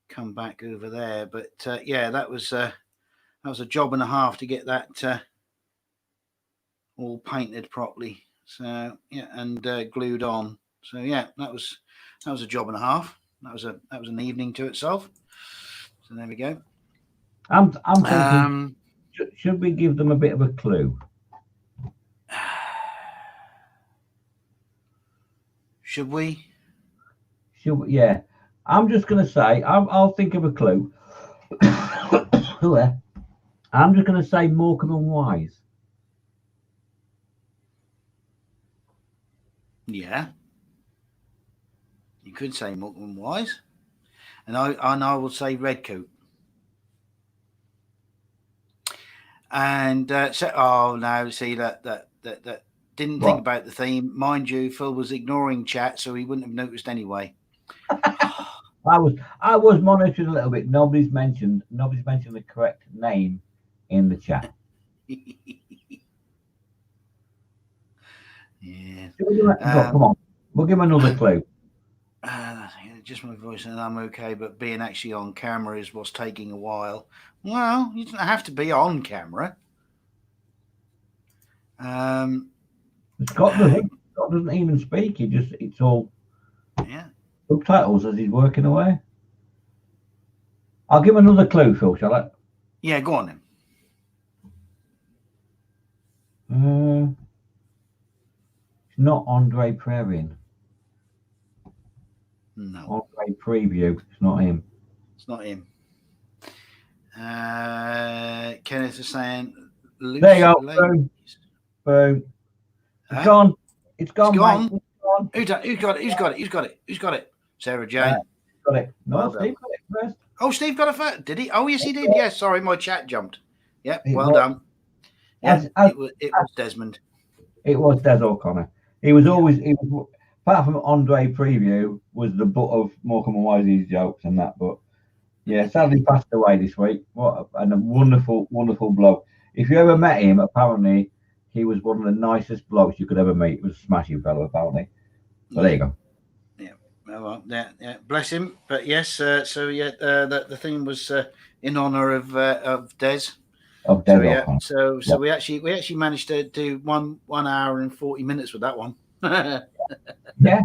come back over there. But yeah, that was a job and a half to get that all painted properly. So yeah, and glued on. So yeah, that was a job and a half. That was an evening to itself. So there we go. I'm thinking, should we give them a bit of a clue? Should we? Yeah. I'm just going to say, I'll think of a clue. I'm just going to say Morecambe and Wise. Yeah. You could say Morecambe and Wise. And I will say Redcoat. And see that didn't think about the theme. Mind you, Phil was ignoring chat, so he wouldn't have noticed anyway. I was monitoring a little bit. Nobody's mentioned the correct name in the chat. Yeah. Come on, we'll give him another clue. Just my voice, and I'm okay, but being actually on camera is what's taking a while. Well, you don't have to be on camera. Scott doesn't even speak. It's all subtitles as he's working away. I'll give him another clue, Phil, shall I? Yeah, go on then. It's not Andre Previn. No. Andre Preview. It's not him. It's not him. Kenneth is saying. There you go. Boom. It's gone. It's gone. It's gone. Who's got it? Sarah Jane. Got it. No, Well Steve got it first. Oh, Steve got it first. Did he? Oh, yes, he did. Yes, sorry, my chat jumped. Yeah, well done. Yeah, it was Desmond. It was Des O'Connor. He was apart from Andre Preview, was the butt of Morecambe and Wisey's jokes and that. But yeah, sadly passed away this week. What a wonderful, wonderful bloke. If you ever met him, apparently he was one of the nicest blokes you could ever meet. He was a smashing fellow, apparently. But there you go. Yeah, well, yeah, bless him. But yes, the thing was in honour of Des. Of Des O'Connor. So we actually managed to do 1 hour and 40 minutes with that one. Yeah,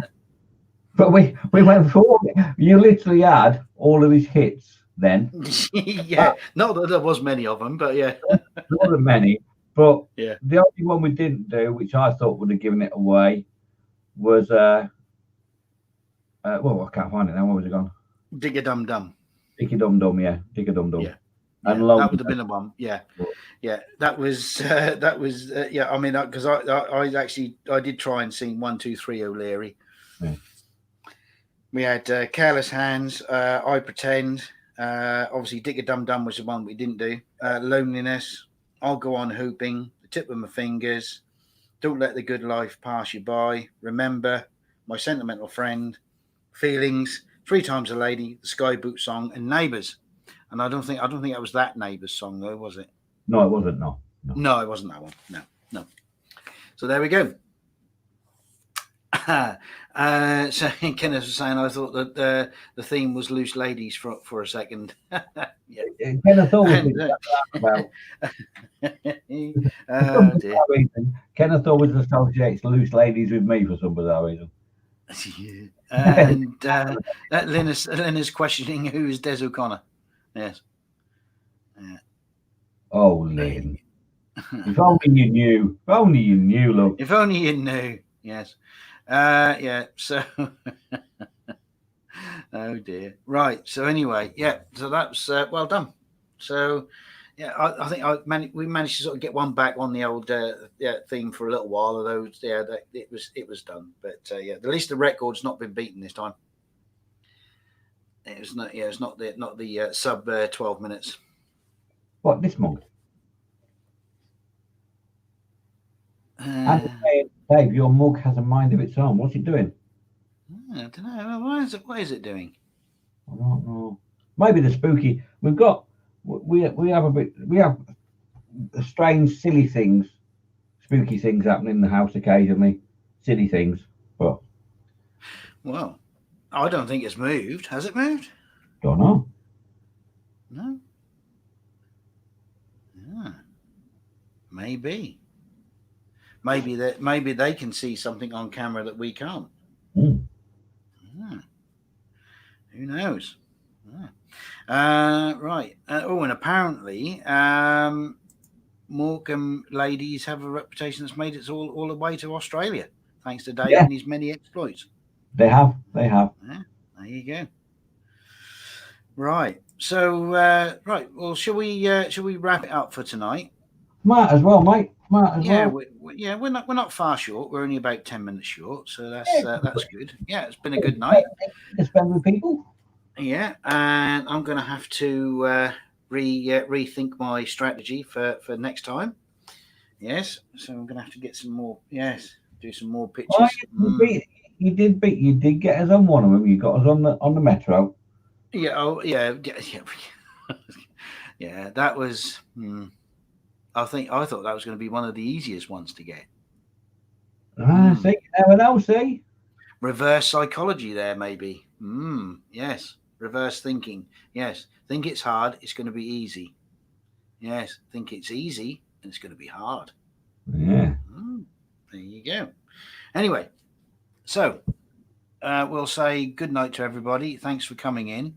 but we went for you. Literally had all of his hits then. Yeah, not that there was many of them, but yeah, not that many. But Yeah. the only one we didn't do, which I thought would have given it away, was well, I can't find it now. Where was it gone? Digga Dum Dum. Dicky Dum Dum, yeah, Dicky Dum Dum. Yeah. And That would have been the one. Yeah. Yeah, that was yeah. I mean, because I did try and sing 1, 2, 3 O'Leary. Yeah. We had Careless Hands, I Pretend. Obviously, Digga Dum Dum was the one we didn't do. Loneliness, I'll Go On Hooping, The Tip of My Fingers, Don't Let the Good Life Pass You By, Remember, My Sentimental Friend, Feelings, Three Times a Lady, The Sky Boot Song, and Neighbours. And I don't think that was that Neighbours song though, was it? No, it wasn't. No, it wasn't that one. No. So there we go. So Kenneth was saying, I thought that the theme was Loose Ladies for a second. Yeah. Kenneth always Kenneth always associates Loose Ladies with me for some bizarre reason. And Lynn is questioning who is Des O'Connor. Yes. Oh, Lynn. If only you knew. If only you knew, look. If only you knew. Yes. Yeah. So. Oh dear. Right. So anyway, yeah. So that's well done. So, yeah, I think we managed to sort of get one back on the old theme for a little while. Although, yeah, it was done. But yeah, at least the record's not been beaten this time. It was not. Yeah, it's not the sub 12 minutes. What, this mug? Dave, your mug has a mind of its own. What's it doing? I don't know. What is it doing? I don't know. Maybe the spooky. We have strange, silly things, spooky things happening in the house occasionally. Silly things, but well, I don't think it's moved. Has it moved? Don't know. No. Yeah. Maybe they can see something on camera that we can't. Who knows? Right. And apparently, Morecambe ladies have a reputation that's made it all the way to Australia, thanks to Dave and his many exploits. They have. Yeah, there you go. Right. So, right. Well, shall we wrap it up for tonight? Might as well, mate. We're not far short. We're only about 10 minutes short, so that's good. Yeah, it's been a good night to spend with people. Yeah, and I'm going to have to rethink my strategy for next time. Yes, so I'm going to have to get some more. Yes, do some more pictures. You did get us on one of them. You got us on the metro. Yeah. Oh, yeah. Yeah. That was. I thought that was going to be one of the easiest ones to get. See, you never know. See, reverse psychology there, maybe. Yes. Reverse thinking. Yes. Think it's hard, it's going to be easy. Yes. Think it's easy, and it's going to be hard. Yeah. There you go. Anyway, so we'll say good night to everybody. Thanks for coming in.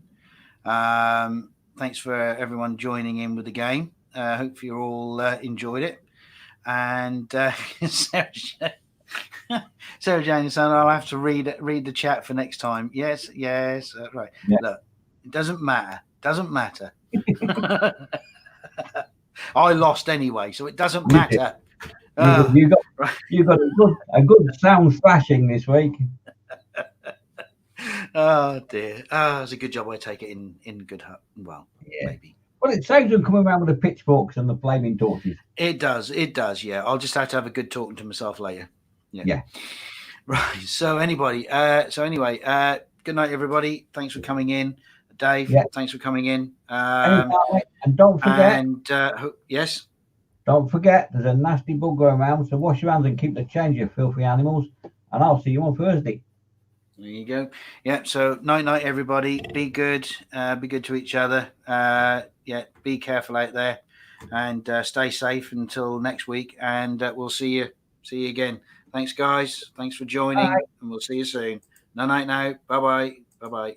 Thanks for everyone joining in with the game. Hope you all enjoyed it. And Sarah Jane said, I'll have to read the chat for next time. Yes, right. Yeah. Look, it doesn't matter. I lost anyway, so it doesn't matter. You got a good sound thrashing this week. Oh dear. It's a good job I take it in good. Well, maybe. Well, it saves them coming around with the pitchforks and the flaming torches. It does. Yeah. I'll just have to have a good talking to myself later. Yeah. Right. So anyway, good night, everybody. Thanks for coming in, Dave. Thanks for coming in. And don't forget. Yes. Don't forget, there's a nasty bug going around. So wash your hands and keep the change, you filthy animals. And I'll see you on Thursday. There you go. Yeah. So night, everybody. Be good. Be good to each other. Be careful out there, and stay safe until next week. And we'll see you again. Thanks, guys. Thanks for joining, and we'll see you soon. Night now. Bye bye.